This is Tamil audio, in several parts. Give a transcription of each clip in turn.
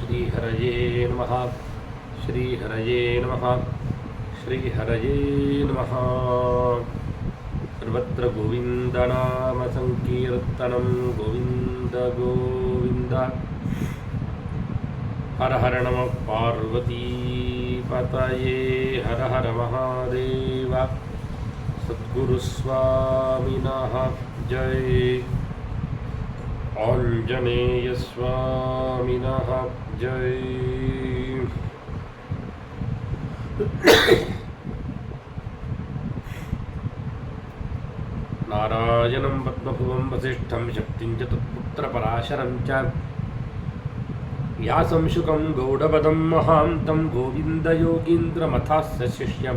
श्रीहरये नमः श्रीहरये नमः श्रीहरये नमः। सर्वत्र गोविन्दनाम संकीर्तनं गोविन्द गोविन्द। हर हर नमः पार्वती पतये हर हर महादेव। सद्गुरु स्वामिनः जय। आंजनेय स्वामिनः जय। नारायणं पद्मभुवं वसिष्ठं शक्तिं च तत्पुत्रपराशरं च व्यासं शुकं गौडपदं महान्तं गोविन्दयोगीन्द्रमथास्य शिष्यं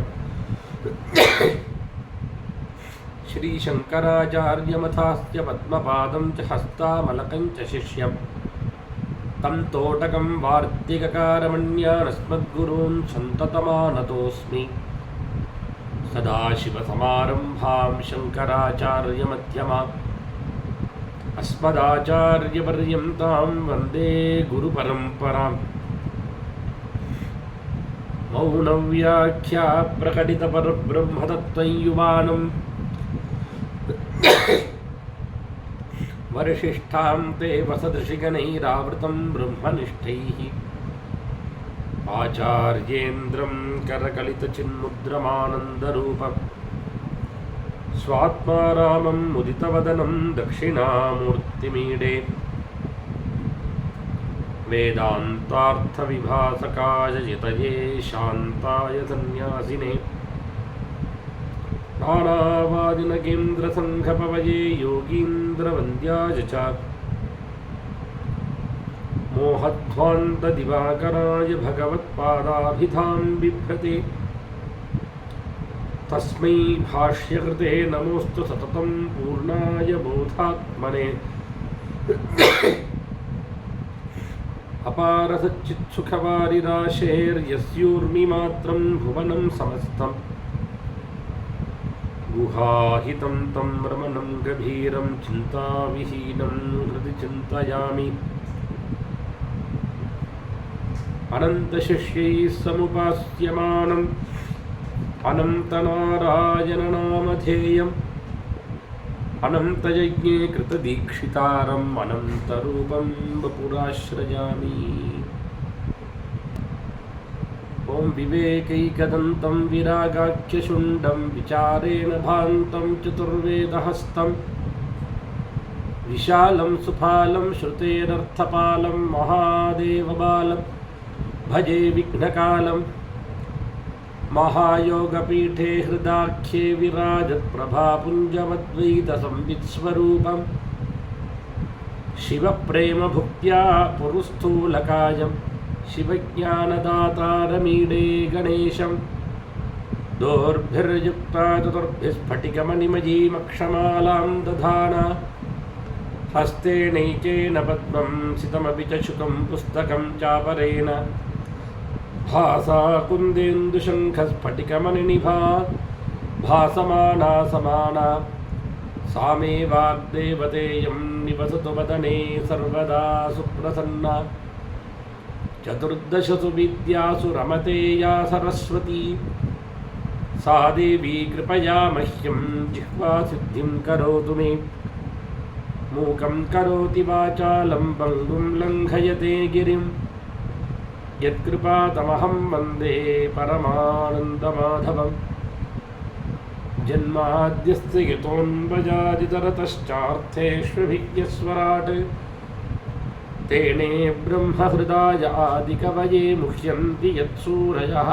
श्रीशङ्कराचार्यमथास्य पद्मपादं च हस्तामलकं च शिष्यं तं तोटकं वार्तिककारमण्यानस्मद्गुरून् सन्ततमानतोऽस्मि। सदाशिवसमारम्भां शङ्कराचार्यमध्यमाम् अस्मदाचार्यपर्यन्तां वन्दे गुरुपरम्पराम्। मौनव्याख्या प्रकटितपरब्रह्मतत्त्वं युवानं वरिष्ठां ते वसदृशिगणैरावृतं ब्रह्मनिष्ठैः आचार्येन्द्रं करकलितचिन्मुद्रमानन्दरूपं स्वात्मा रामं मुदितवदनं दक्षिणामूर्तिमीडे। वेदान्तार्थविभासकाय यतये शान्ताय सन्न्यासिने नानावादिनगेन्द्रसङ्घपवये योगीन्द्रवन्द्याय च मोहध्वान्तदिवाकराय भगवत्पादाभिधां बिभ्रते तस्मै भाष्यकृते नमोऽस्तु सततं पूर्णाय बोधात्मने। अपारसच्चित्सुखवारिराशेर्यस्योर्मिमात्रं भुवनं समस्तं गुहाहितं तं रमणं गभीरं चिन्ताविहीनं हृदि चिन्तयामि। अनन्तशिष्यैः समुपास्यमानम् अनन्तनारायणनामधेयम् अनन्तयज्ञे कृतदीक्षितारम् अनन्तरूपं वपुराश्रयामि। ॐ विवेकैकदन्तं विरागाख्यशुण्डं विचारेण भान्तं चतुर्वेदहस्तं विशालं सुफालं श्रुतेरर्थपालं महादेवबालं भजे विघ्नकालं। महायोगपीठे हृदाख्ये विराजत्प्रभापुञ्जवद्वैतसंवित्स्वरूपं शिवप्रेमभुक्त्या पुरुस्थूलकायं शिवज्ञानदातारमीडे गणेशं। दोर्भिर्युक्ता चतुर्भिः स्फटिकमणिमयीमक्षमालां दधाना हस्तेनैकेन पद्मं सितमपि च शुकं पुस्तकं चापरेण भासा कुन्देन्दुशङ्खस्फटिकमणिनिभा भासमाना समाना सा मे वाग्देवतेयं निवसतु वदने सर्वदा सुप्रसन्ना। चतुर्दशसु विद्यासु रमते या सरस्वती सा देवी कृपया मह्यं जिह्वासिद्धिं करोतु मे। मूकं करोति वाचालं पङ्गुं लङ्घयते गिरिं यत्कृपातमहं वन्दे परमानन्दमाधवम्। जन्माद्यस्य यतोऽन्वयादितरतश्चार्थेष्वभिज्ञस्वराट् तेने ब्रह्महृदाय आदिकवये मुह्यन्ति यत्सूरयः।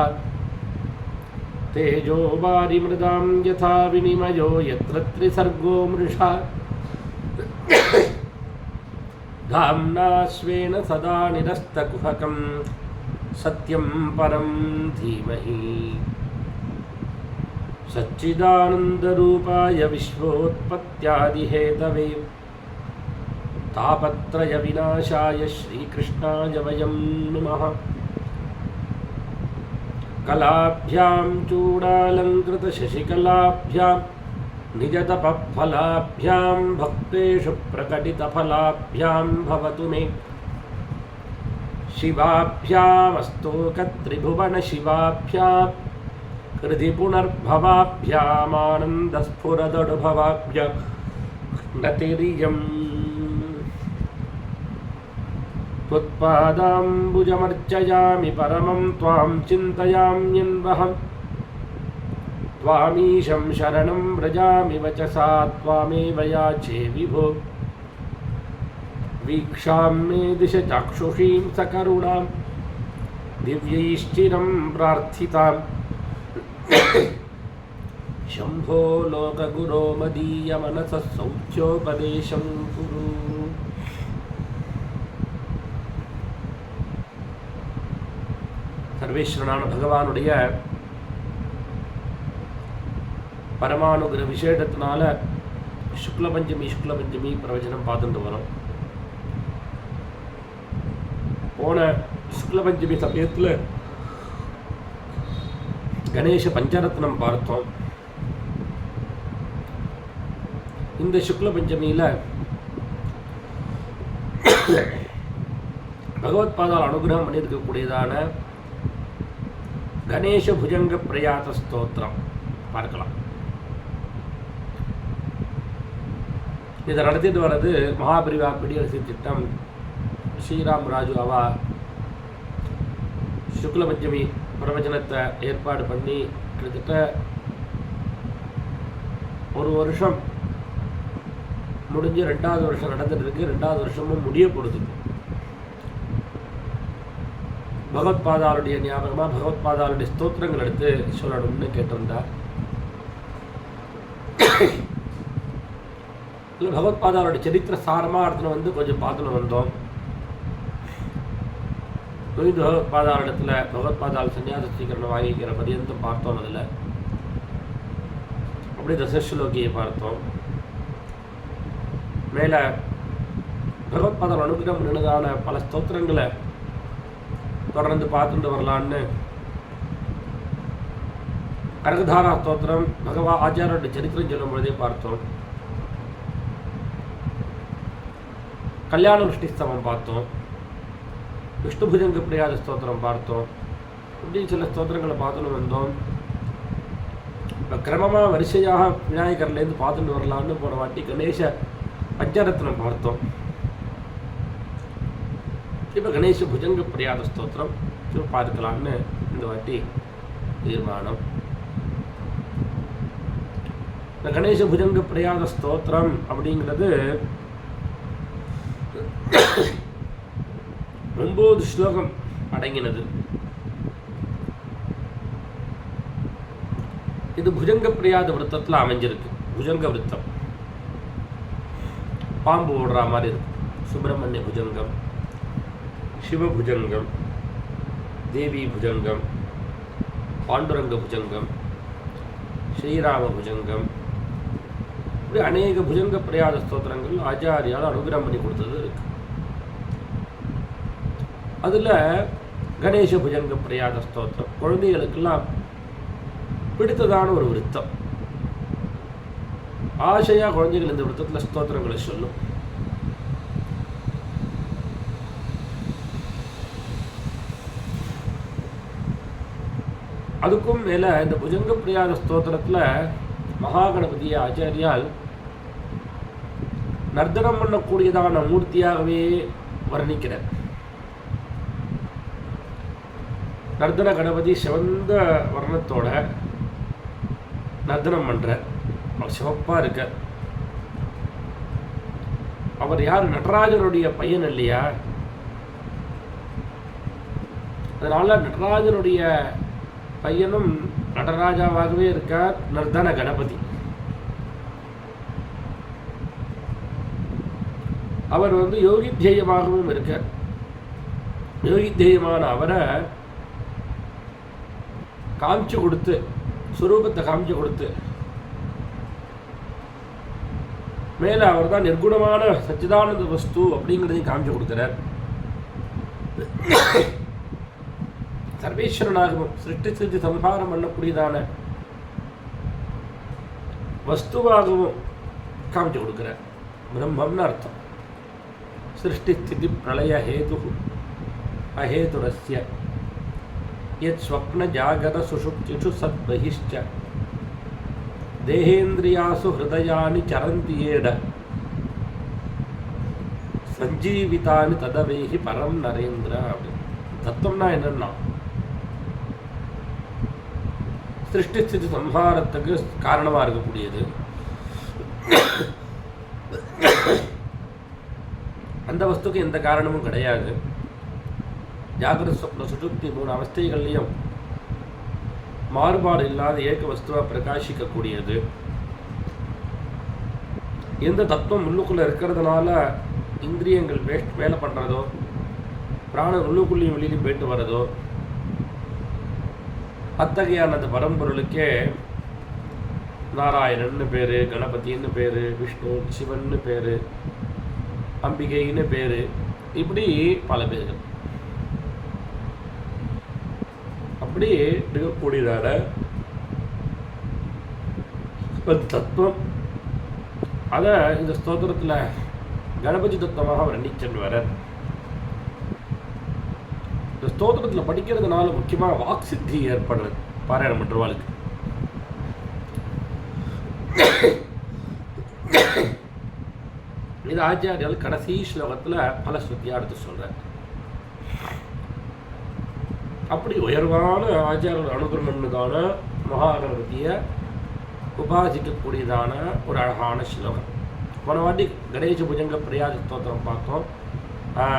तेजो वारिमृदां यथा विनिमयो यत्र त्रिसर्गो मृषा धाम्ना स्वेन सदा निरस्तकुहकं सत्यं परं धीमहि। सच्चिदानन्दरूपाय विश्वोत्पत्त्यादिहेतवे तापत्रयविनाशाय श्रीकृष्णाय वयं नमः। कलाभ्यां चूडालङ्कृतशशिकलाभ्यां निजतपफलाभ्यां भक्तेषु प्रकटितफलाभ्यां भवतु मे। शिवाभ्यामस्तोकत्रिभुवनशिवाभ्यां हृदि पुनर्भवाभ्यामानन्दस्फुरदनुभवाभ्य नतिरियम् त्वत्पादाम्बुजमर्चयामि परमं त्वां चिन्तयाम्यन्वहं त्वामीशं शरणं व्रजामि वचसा त्वामेव याचे विभो वीक्षां मे दिश चाक्षुषीं सकरुणां दिव्यैश्चिरं प्रार्थितां शम्भो लोकगुरो मदीयमनसः सौख्योपदेशं कुरु. சர்வேஸ்வரனான பகவானுடைய பரமானுகிர விசேஷத்தினால சுக்ல பஞ்சமி பிரவச்சனம் பார்த்துட்டு வரோம். போன சுக்ல பஞ்சமி சமயத்தில் கணேச பஞ்சரத்னம் பார்த்தோம். இந்த சுக்ல பஞ்சமியில் பகவத்பாதால் அனுகிரகம் பண்ணியிருக்கக்கூடியதான கணேச புஜங்க பிரயாத ஸ்தோத்திரம் பார்க்கலாம். இதை நடத்திட்டு வர்றது மகாபரிவா பிடியரசு திட்டம் ஸ்ரீராம் ராஜு அவா சுக்ல பஞ்சமி பிரவச்சனத்தை ஏற்பாடு பண்ணி கிட்டத்தட்ட ஒரு வருஷம் முடிஞ்சு 2வது வருஷம் நடந்துட்டு இருக்கு. 2வது வருஷமும் முடிய போடுது. பகவத்பாதாவுடைய ஞாபகமாக பகவத்பாதாவுடைய ஸ்தோத்திரங்கள் எடுத்து சொல்லணும்னு கேட்டிருந்தார். இல்லை பகவத்பாதாவுடைய சரித்திர சாரமாக இடத்துல வந்து கொஞ்சம் பார்த்துன்னு வந்தோம். பகவத்பாதாவிடத்தில் பகவத்பாதால் சன்னியாச ஸ்வீகரணம் வாங்கிக்கிற பரியந்தம் பார்த்தோம். அதில் அப்படி தசஸ்லோகியை பார்த்தோம். மேலே பகவத்பாதால் அனுகிரகம் நினைதான பல ஸ்தோத்திரங்களை தொடர்ந்து பார்த்துட்டு வரலான்னு கனகதாரா ஸ்தோத்திரம் பகவா ஆச்சாரோட சரித்திரம் சொல்லும் பொழுதே பார்த்தோம். கல்யாண விஷ்ணிஸ்தவம் பார்த்தோம். விஷ்ணு புஜங்க பிரியாத ஸ்தோத்திரம் பார்த்தோம். இப்படி சில ஸ்தோத்திரங்களை பார்த்துன்னு வந்தோம். இப்போ கிரமமாக வரிசையாக விநாயகர்லேருந்து பார்த்துட்டு வரலான்னு போன வாட்டி கணேச பஞ்சரத்னம் பார்த்தோம். இப்போ கணேச புஜங்க பிரியாத ஸ்தோத்திரம் பார்க்கலான்னு இந்த வாட்டி தீர்மானம். இந்த கணேச புஜங்க பிரியாத ஸ்தோத்திரம் அப்படிங்கிறது 9 ஸ்லோகம் அடங்கினது. இது புஜங்க பிரியாத விருத்தத்தில் அமைஞ்சிருக்கு. புஜங்க விருத்தம் பாம்பு ஓடுற மாதிரி இருக்கு. சுப்பிரமணிய புஜங்கம், சிவபுஜங்கம், தேவி புஜங்கம், பாண்டுரங்க புஜங்கம், ஸ்ரீராம புஜங்கம், இப்படி அநேக புஜங்க பிரயாத ஸ்தோத்திரங்கள் ஆச்சாரியால் அனுகிரகம் பண்ணி கொடுத்தது இருக்கு. அதில் கணேச புஜங்க பிரயாத ஸ்தோத்திரம் குழந்தைகளுக்கெல்லாம் பிடித்ததான ஒரு விருத்தம். ஆசையாக குழந்தைகள் இந்த விருத்தத்தில் ஸ்தோத்திரங்களை சொல்லும். அதுக்கும் மேலே இந்த புஜங்க பிரியாத ஸ்தோத்திரத்தில் மகாகணபதியை ஆச்சாரியால் நர்த்தனம் பண்ணக்கூடியதான மூர்த்தியாகவே வர்ணிக்கிறார். நர்த்தன கணபதி சிவந்த வர்ணத்தோட நர்த்தனம் பண்ணுறார். அவர் சிவப்பாக இருக்கார். அவர் யார்? நடராஜனுடைய பையன் இல்லையா? அதனால நடராஜனுடைய பையனும் நடராஜாவாகவே இருக்கார் நர்த்தன கணபதி. அவர் யோகித்தேயமாகவும் இருக்கார். யோகித்தேயமான அவரை காமிச்சு கொடுத்து, சுரூபத்தை காமிச்சு கொடுத்து, மேலே அவர் தான் நிர்குணமான சச்சிதானந்த வஸ்து அப்படிங்கிறதையும் காமிச்சு கொடுக்கிறார். சர்வேஸ்வரனாகவும் சிருஷ்டி சிருஷ்டி சம்ஹாரம் பண்ணக்கூடியதான வஸ்துவாகவும் காமிச்சு கொடுக்கிறார். பிரம்மம்னு அர்த்தம். சிருஷ்டி ஸ்திதி பிரளய ஹேது अहेतुरस्य यत् स्वप्न जागत सुषुप्तिषु सद्बहिश्च देहेन्द्रियासु हृदयानि चरन्ति येड சஞ்சீவிதானி ததவேகி பரம் நரேந்திர. தத்துவம்னா என்னன்னா சிருஷ்டி ஸ்திதி சம்ஹாரத்துக்கு காரணமாக இருக்கக்கூடியது. அந்த வஸ்துக்கு எந்த காரணமும் கிடையாது. ஜாகிரத சொப்ன சுசுப்தி 3 அவஸ்தைகள்லையும் மாறுபாடு இல்லாத ஏக வஸ்துவாக பிரகாசிக்கக்கூடியது. எந்த தத்துவம் உள்ளுக்குள்ளே இருக்கிறதுனால இந்திரியங்கள் வேலை பண்ணுறதோ, பிராணம் உள்ளுக்குள்ளேயும் வெளியிலையும் போயிட்டு வர்றதோ, அத்தகையான அந்த பரம்பொருளுக்கே நாராயணன்னு பேர், கணபதின்னு பேர், விஷ்ணு சிவன்னு பேர், அம்பிகைன்னு பேர், இப்படி பல பேர்கள். அப்படி இருக்கக்கூடியதான தத்துவம் அதை இந்த ஸ்தோத்திரத்தில் கணபதி தத்துவமாக வர்ணிச்சென்று வர. இந்த ஸ்தோத்திரத்தில் படிக்கிறதுனால முக்கியமாக வாக் சித்தி ஏற்படுறது பாராயணம் பண்ணுறவாளுக்கு. இது ஆச்சாரியால் கடைசி ஸ்லோகத்தில் பல ஸ்ருதியாக எடுத்து சொல்கிறார். அப்படி உயர்வான ஆச்சாரியர் அனுகிரகம்னுதான மகாகணபதியை உபாசிக்கக்கூடியதான ஒரு அழகான ஸ்லோகம். போன வாட்டி கணேச புஜங்க பிரியாத ஸ்தோத்திரம் பார்த்தோம்,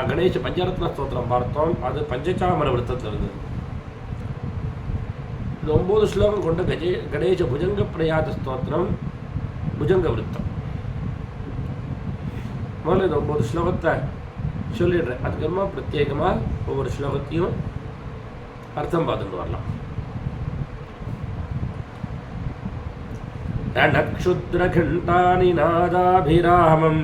கணேச பஞ்சரத்ன ஸ்தோத்திரம் பார்த்தோம். அது பஞ்சசாமர விருத்தத்தில் இருந்தது. இந்த 9 ஸ்லோகம் கொண்ட கணேச புஜங்க பிரியாத ஸ்தோத்திரம் புஜங்க விருத்தம். முதல்ல இந்த 9 ஸ்லோகத்தை சொல்லிடுறேன். அதுக்கப்புறமா பிரத்யேகமாக ஒவ்வொரு ஸ்லோகத்தையும் அர்த்தம் பார்த்துட்டு வரலாம். ரணக்ஷுத்ரகண்டானி நாதாபிராமம்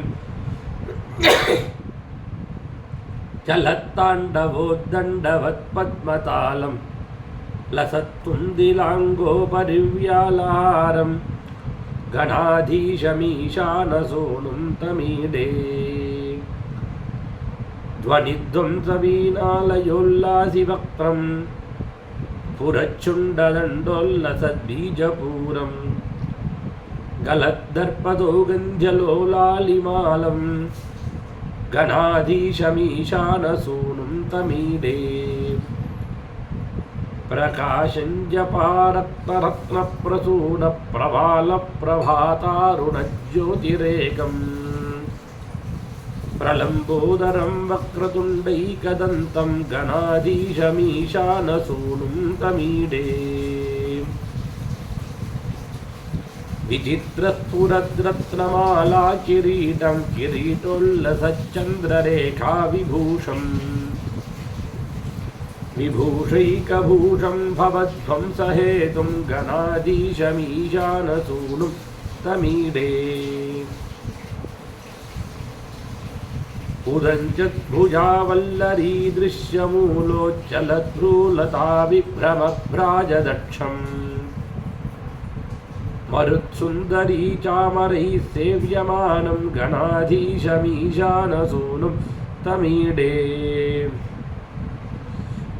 சலத்தாண்டவோத்தண்டவத் பத்மதாலம் லசத்துந்திலாங்கோ பரிவ்யாலாரம் கணாதீஷமீஷானசோனும் தமீடே ध्वनिध्वंसवीनालयोल्लासिवक्त्रं पुरच्छुण्डदण्डोल्लसद्बीजपूरं गलद्दर्पदोगञ्जलोलालिमालं गणाधीशमीशानसूनुं तमीडे प्रकाशञ्जपारत्नरत्नप्रसूनप्रभालप्रभातारुणज्योतिरेकम् प्रलम्बोदरं वक्रतुण्डैकदन्तं गणाधीशमीशानसूनुं तमीडे विचित्रस्फुरद्रत्नमाला किरीटं किरीटोल्लसच्चन्द्ररेखा विभूषम् विभूषैकभूषं भवध्वंसहेतुं गणाधीशमीशानसूनुं तमीडे उदञ्चद्भुजावल्लरी दृश्यमूलोच्चलद्भ्रूलता विभ्रमभ्राजदक्षम् मरुत्सुन्दरी चामरैः सेव्यमानं गणाधीशमीशानसूनुं तमीडे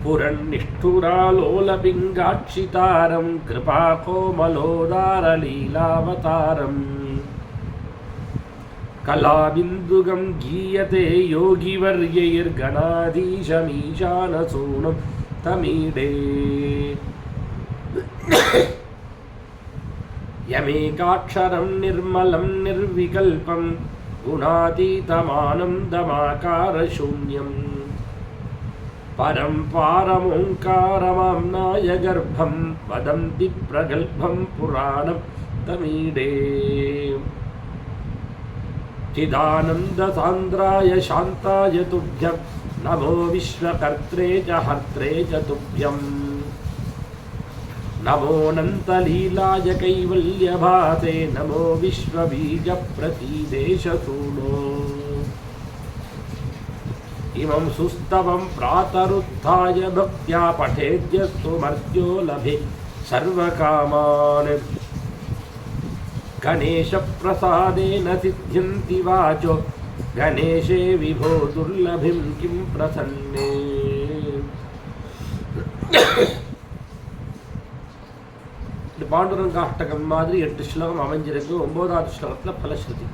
पुरन्निष्ठुरालोलपिङ्गाक्षितारं कृपाकोमलोदारलीलावतारम् कलाबिन्दुगं गीयते योगिवर्यैर्गणाधीशमीशानसूनुं तमीडे यमेकाक्षरं निर्मलं निर्विकल्पं गुणातीतमानन्दमाकारशून्यं परं पारमोङ्कारमाम्नाय गर्भं वदन्ति प्रगल्भं पुराणं तमीडे चिदानन्दसान्द्राय शान्ताय तुभ्यं नमो विश्वकर्त्रे च हर्त्रे च तुभ्यं नमोऽनन्तलीलाय कैवल्यभासे नमो विश्वबीजप्रतीदेशसूनो इमं सुस्तवं प्रातरुत्थाय भक्त्या पठेद्यस्तु मर्त्यो लभे सर्वकामान् गणेशप्रसादेन सिद्ध्यन्ति वाचो गणेशे विभो दुर्लभिं किं प्रसन्ने இந்த பாண்டுரங்காஷ்டகம் மாதிரி 8 ஸ்லோகம் அமைஞ்சிருக்கு. 9வது ஸ்லோகத்தில் பலஸ்ருதி.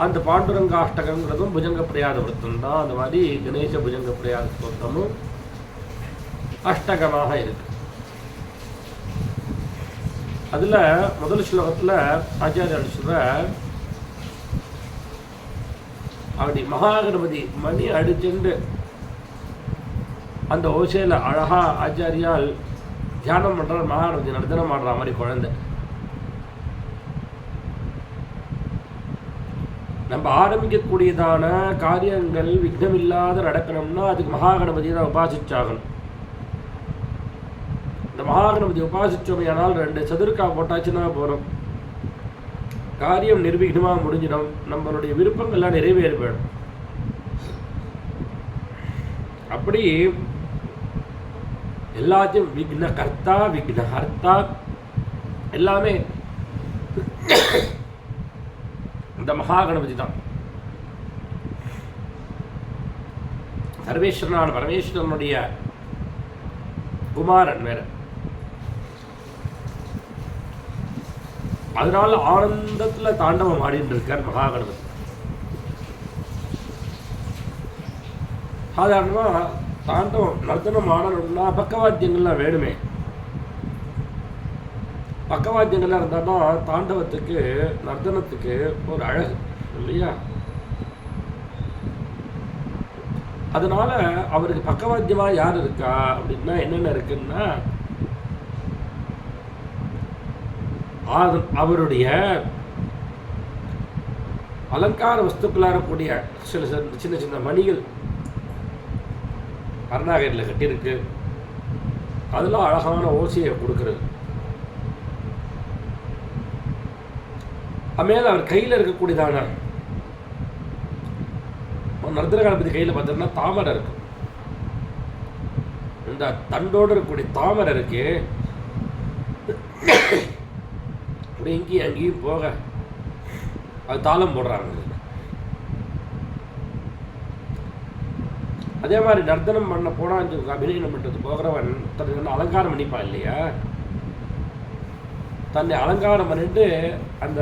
அந்த பாண்டுரங்காஷ்டகங்கிறதும் புஜங்க பிரயாத விருத்தம் தான். அந்த மாதிரி கணேச புஜங்க பிரயாத ஸ்தோத்திரமும் அஷ்டகமாக இருக்கு. அதில் முதல் ஸ்லோகத்தில் ஆச்சாரியர் சொல்ற அப்படி மகாகணபதி மணி அடிச்சுண்டு அந்த ஓசையில் அழகா ஆச்சாரியால் தியானம் பண்றார். மகாகணபதி நர்த்தனம் ஆடுற மாதிரி குழந்தை. நம்ம ஆரம்பிக்கக்கூடியதான காரியங்கள் விக்னமில்லாத நடக்கணும்னா அதுக்கு மகாகணபதியை தான் உபாசிச்சாகணும். இந்த மகாகணபதி உபாசிச்சோமையானால் 2 சதுர்க்கா போட்டாச்சுன்னா போகிறோம், காரியம் நிர்விக்னமாக முடிஞ்சிடும். நம்மளுடைய விருப்பங்கள்லாம் நிறைவேறி போயிடும். அப்படி எல்லாத்தையும் விக்ன கர்த்தா விக்ன ஹர்த்தா எல்லாமே இந்த மகாகணபதி தான். சர்வேஸ்வரனான பரமேஸ்வரனுடைய குமாரன் வேற. அதனால ஆனந்தத்துல தாண்டவம் ஆடிட்டு இருக்கார் மகாகணபதி. சாதாரணமா தாண்டவம் நர்த்தனம் ஆடணும்னா பக்கவாத்தியங்கள்லாம் வேணுமே. பக்கவாத்தியங்கள்லாம் இருந்தால் தான் தாண்டவத்துக்கு நர்த்தனத்துக்கு ஒரு அழகு இல்லையா? அதனால அவருக்கு பக்கவாத்தியமா யார் இருக்கா அப்படின்னா என்னென்ன இருக்குன்னா, அவருடைய அலங்கார வஸ்துக்களாக இருக்கக்கூடிய சின்ன சின்ன மணிகள் கருணாகரில் கட்டியிருக்கு. அதெல்லாம் அழகான ஓசையை கொடுக்கறது. மேலே அவர் கையில் இருக்கக்கூடியதான நர்த்தன கணபதி கையில் பார்த்தோம்னா தாமரை இருக்கு. இந்த தண்டோடு இருக்கக்கூடிய தாமரை இருக்கு. இங்கேயும் அங்கேயும் போக அது தாளம் போடுறாங்க. அதே மாதிரி நர்த்தனம் பண்ண போனான்னு அபிநயம் பண்ணுறது போகிறவன் தன்னை அலங்காரம் பண்ணிப்பான் இல்லையா? தன்னை அலங்காரம் பண்ணிட்டு அந்த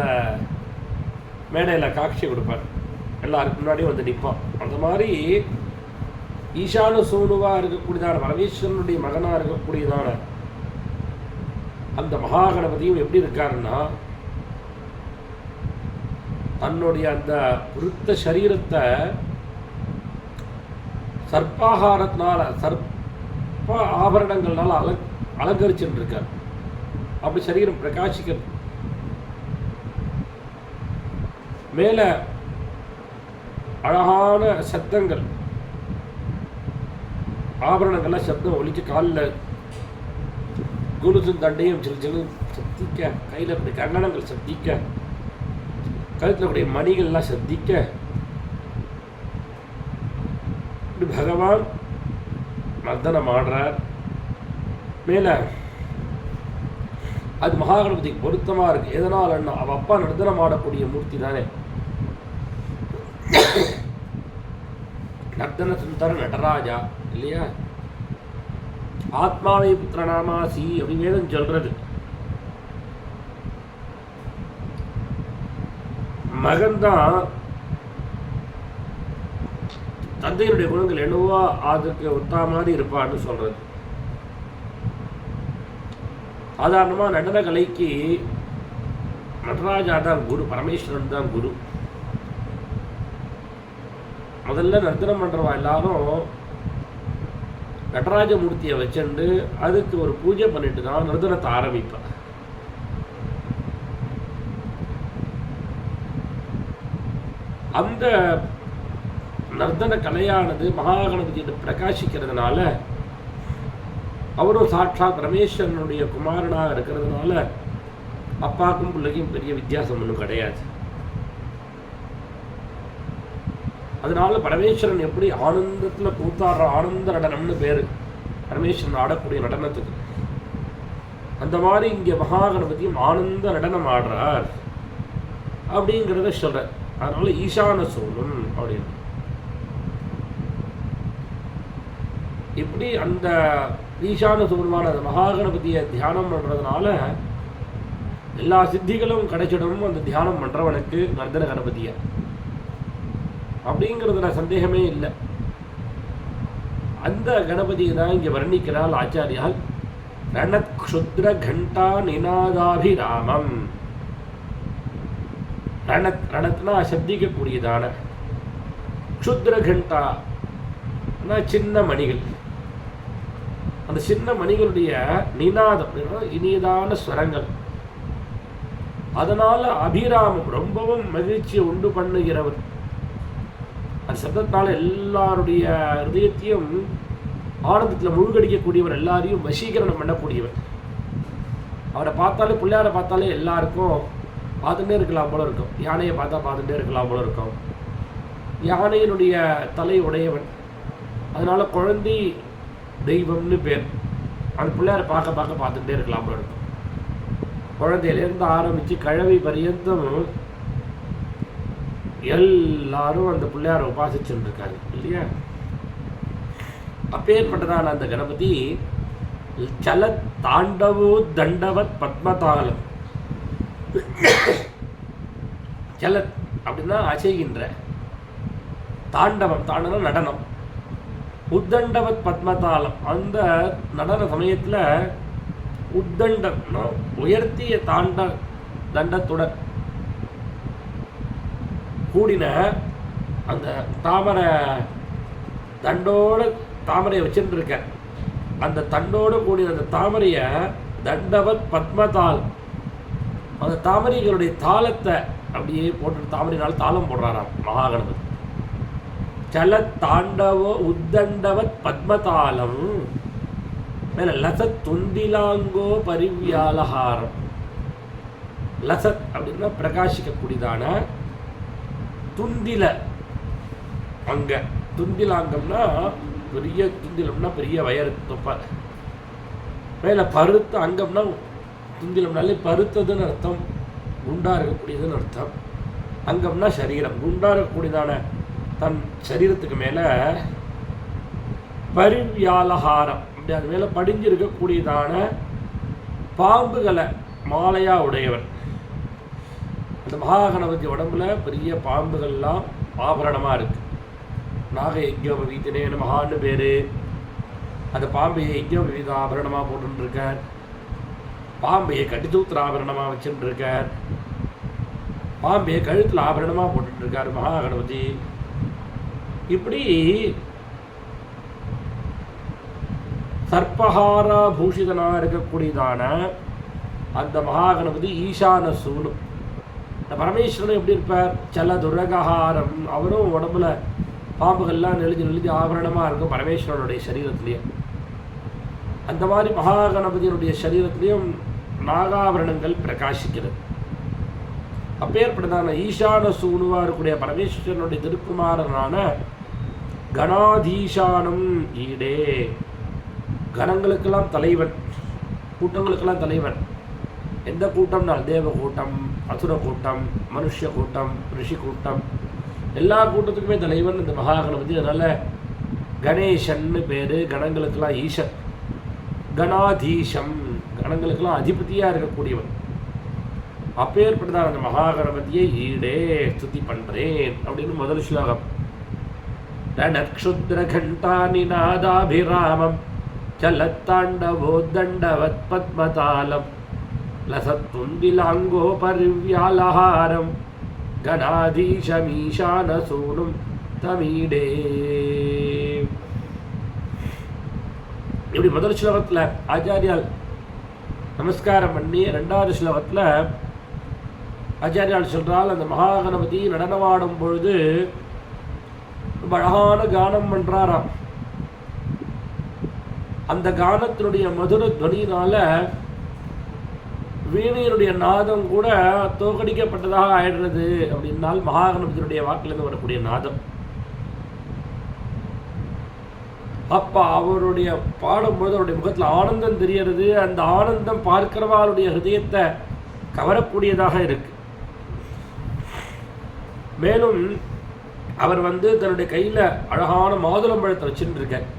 மேடையில் காட்சி கொடுப்பார். எல்லாருக்கு முன்னாடியும் வந்து நிற்பான். அந்த மாதிரி ஈசானு சோனுவாக இருக்கக்கூடியதான பரமேஸ்வரனுடைய மகனாக இருக்கக்கூடியதான அந்த மகாகணபதியும் எப்படி இருக்காருன்னா, தன்னுடைய அந்த விருத்த சரீரத்தை சர்ப்பாகாரத்தினால சர்ப்ப ஆபரணங்கள்னால அலங்கரிச்சுட்டு இருக்கார். அப்படி சரீரம் பிரகாசிக்கிறது. மேல அழகான சப்தங்கள், ஆபரணங்கள்லாம் சப்தம் ஒலிச்சு காலில் குலுசும் தண்டையும் சிறு சிறு சப்திக்க, கையில் கூடிய கங்கணங்கள் சப்திக்க, கழுத்தில் கூடிய மணிகள்லாம் சப்திக்க, இப்படி பகவான் நர்த்தனம் ஆடுறார். மேலே அது மகாகணபதிக்கு பொருத்தமாக இருக்கு. எதனால் அவள் அப்பா நர்த்தனம் ஆடக்கூடிய மூர்த்தி தானே. நர்த்தன சுந்தர நடராஜா இல்லையா? ஆத்மாவை புத்திரநாமாசி அப்படி வேதம் சொல்றது. மகன்தான் தந்தையினுடைய குணங்கள் என்னவோ அதுக்கு ஒத்தா மாதிரி இருப்பான்னு சொல்றது. சாதாரணமாக நடன கலைக்கு நடராஜா தான் குரு, பரமேஸ்வரன் தான் குரு. முதல்ல நர்த்தனம் பண்ணுறவா எல்லாரும் நடராஜ மூர்த்தியை வச்சுண்டு அதுக்கு ஒரு பூஜை பண்ணிட்டு தான் நர்த்தனத்தை ஆரம்பிப்பேன். அந்த நர்த்தன கலையானது மகாகணபதியை பிரகாசிக்கிறதுனால, அவரும் சாட்சாத் பரமேஸ்வரனுடைய குமாரனாக இருக்கிறதுனால அப்பாவுக்கும் பிள்ளைக்கும் பெரிய வித்தியாசம் ஒன்றும் கிடையாது. அதனால பரமேஸ்வரன் எப்படி ஆனந்தத்தில் கூத்தாடுற ஆனந்த நடனம்னு பேர் பரமேஸ்வரன் ஆடக்கூடிய நடனத்துக்கு. அந்த மாதிரி இங்கே மகாகணபதியும் ஆனந்த நடனம் ஆடுறார் அப்படிங்கிறத சொல்ற. அதனால ஈசான சோனம் அப்படின்னு இப்படி அந்த ஈசான சூன்யமான அந்த மகாகணபதியை தியானம் பண்ணுறதுனால எல்லா சித்திகளும் கிடைச்சிடணும் அந்த தியானம் பண்ணுறவனுக்கு நர்தன கணபதியை அப்படிங்கிறதுல சந்தேகமே இல்லை. அந்த கணபதியை தான் இங்கே வர்ணிக்கிறாள் ஆச்சாரியால். ரணத்க்ஷுத்ர கண்டா நிநாதாபிராமம். ரணத்னா சப்திக்கக்கூடியதான, க்ஷுத்ர கண்டா சின்ன மணிகள், அந்த சின்ன மணிகளுடைய நிநாதம் இனியதான ஸ்வரங்கள், அதனால அபிராமம் ரொம்பவும் மகிழ்ச்சியை உண்டு பண்ணுகிறவர். அந்த சப்தத்தினால எல்லாருடைய ஹிருதயத்தையும் ஆனந்தத்தில் முழுகடிக்கக்கூடியவர், எல்லாரையும் வசீகரணம் பண்ணக்கூடியவர். அவரை பார்த்தாலே, பிள்ளையாரை பார்த்தாலே எல்லாருக்கும் பார்த்துட்டே இருக்கலாம் போல இருக்கும். யானையை பார்த்தா பார்த்துட்டே இருக்கலாம் போல இருக்கும். யானையினுடைய தலை உடையவன், அதனால குழந்தை தெய்வம்னு பேர். அந்த பிள்ளையாரை பார்க்க பார்க்க பார்த்துட்டே இருக்கலாம் போல இருக்கும். குழந்தையிலேருந்து ஆரம்பித்து கழவி பரியந்தம் எல்லாரும் அந்த பிள்ளையாரை உபாசிச்சுட்டு இருக்காங்க இல்லையா? அப்பேற்பட்டதான அந்த கணபதி சல தாண்டவோ தண்டவத் பத்மதாலம். சலத் அப்படின்னா அசைகின்ற, தாண்டவம் தாண்டவம் நடனம், உத்தண்டவத் பத்மதாலம். அந்த நடன சமயத்தில் உத்தண்டம்னா உயர்த்திய தண்டத்துடன் கூடின அந்த தாமரை தண்டோடு தாமரையை வச்சுருக்க, அந்த தண்டோடு கூடின அந்த தாமரையை தண்டவத் பத்மதால், அந்த தாமரைகளுடைய தாளத்தை அப்படியே போட்டு தாமரையினால் தாளம் போடுறாராம் மகாகணபதி. சல தாண்டவோ உத்தண்டவத் பத்மதாலம். மேல லசத் துந்திலாங்கோ பரிவியாலஹாரம். லசத் அப்படின்னா பிரகாசிக்கக்கூடியதான, துந்தில அங்க, துந்திலாங்கம்னா பெரிய, துந்திலம்னா பெரிய வயறு தொப்ப. மேல பருத்த அங்கம்னா, துந்திலம்னாலே பருத்ததுன்னு அர்த்தம், குண்டா இருக்கக்கூடியதுன்னு அர்த்தம். அங்கம்னா சரீரம், குண்டா இருக்கக்கூடியதான தன் சரீரத்துக்கு மேல பரிவியாலஹாரம், அப்படி அது மேல படிஞ்சு இருக்கக்கூடியதான பாம்புகளை மாலையா உடையவர். அந்த மகாகணபதி உடம்புல பெரிய பாம்புகள்லாம் ஆபரணமாக இருக்கு. நாக யஜ்யோபவீதனேன மகான்னு பேர். அந்த பாம்பையை யஜ்யோபவீத ஆபரணமாக போட்டுருக்கார். பாம்பையை கட்டித்தூத்திர ஆபரணமாக வச்சுருக்கார். பாம்பையை கழுத்தில் ஆபரணமாக போட்டுருக்கார் மகாகணபதி. இப்படி சர்ப்பஹாரா பூஷிதனாக இருக்கக்கூடியதான அந்த மகாகணபதி ஈசான சூனு. இந்த பரமேஸ்வரன் எப்படி இருப்பார்? சல துரகஹாரம். அவரும் உடம்புல பாம்புகள்லாம் நெளிஞ்சு ஆபரணமாக இருக்கும் பரமேஸ்வரனுடைய சரீரத்திலையும். அந்த மாதிரி மகாகணபதியினுடைய சரீரத்திலையும் நாகாபரணங்கள் பிரகாசிக்கிறது. அப்பேற்பட்டதான ஈசான சூனுவா இருக்கக்கூடிய பரமேஸ்வரனுடைய திருக்குமாரனான கணாதீசானம் ஈடே. கணங்களுக்கெல்லாம் தலைவன், கூட்டங்களுக்கெல்லாம் தலைவன். எந்த கூட்டம்னால் தேவ கூட்டம், அசுர கூட்டம், மனுஷ கூட்டம், ரிஷி கூட்டம், எல்லா கூட்டத்துக்குமே தலைவன் இந்த மகாகணபதி. அதனால் கணேசன்னு பேர். கணங்களுக்கெல்லாம் ஈசன். கணாதீசம், கணங்களுக்கெல்லாம் அதிபதியாக இருக்கக்கூடியவன். அப்பேற்பட்டதான் அந்த மகாகணபதியை ஈடே ஸ்துதி பண்ணுறேன் அப்படின்னு முதல் ஸ்லோகம். ரணக்ஷுத்ர கண்டா நிநாதாபிராமம் சலத்தாண்டவோத்தண்டவத் பத்மதாலம் லசத்துந்திலாங்கோ பரிவியாலஹாரம் கணாதீசமீசான சூனும் தமிடே. இப்படி முதல் ஸ்லோகத்தில் ஆச்சாரியால் நமஸ்காரம் பண்ணி, ரெண்டாவது ஸ்லோகத்தில் ஆச்சாரியால் சொல்கிறால், அந்த மகாகணபதி நடனமாடும் பொழுது ரொம்ப அழகான கானம் பண்ணுறாராம். அந்த கானத்தினுடைய மதுர துவனியினால வீணையினுடைய நாதம் கூட தோக்கடிக்கப்பட்டதாக ஆயிடுறது அப்படின்னால் மகாகணபதியுடைய வாக்கிலிருந்து வரக்கூடிய நாதம். அப்போ அவருடைய பாடும்போது அவருடைய முகத்தில் ஆனந்தம் தெரியறது. அந்த ஆனந்தம் பார்க்கிறவாளுடைய ஹிருதயத்தை கவரக்கூடியதாக இருக்கு. மேலும் அவர் தன்னுடைய கையில் அழகான மாதுளம்பழத்தை வச்சுட்டு இருக்கார்.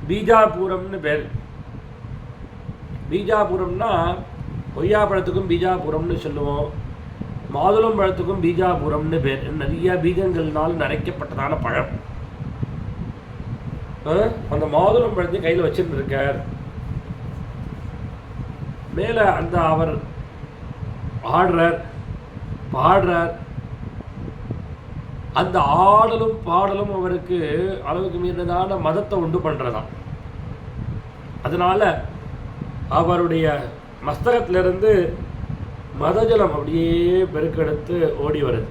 பீஜாபூரம்னு பேர். பீஜாபுரம்னா கொய்யா பழத்துக்கும் பீஜாபுரம்னு சொல்லுவோம், மாதுளம் பழத்துக்கும் பீஜாபுரம்னு பேர். நிறைய பீஜங்கள்னால் நிறைக்கப்பட்டதான பழம். அந்த மாதுளம் பழத்தை கையில் வச்சுட்டு இருக்கார். மேலே அந்த அவர் பாடுறார். அந்த ஆடலும் பாடலும் அவருக்கு அளவுக்கு மீறினதான மதத்தை உண்டு பண்ணுறதாம். அதனால அவருடைய மஸ்தகத்திலிருந்து மதஜலம் அப்படியே பெருக்கெடுத்து ஓடி வருது.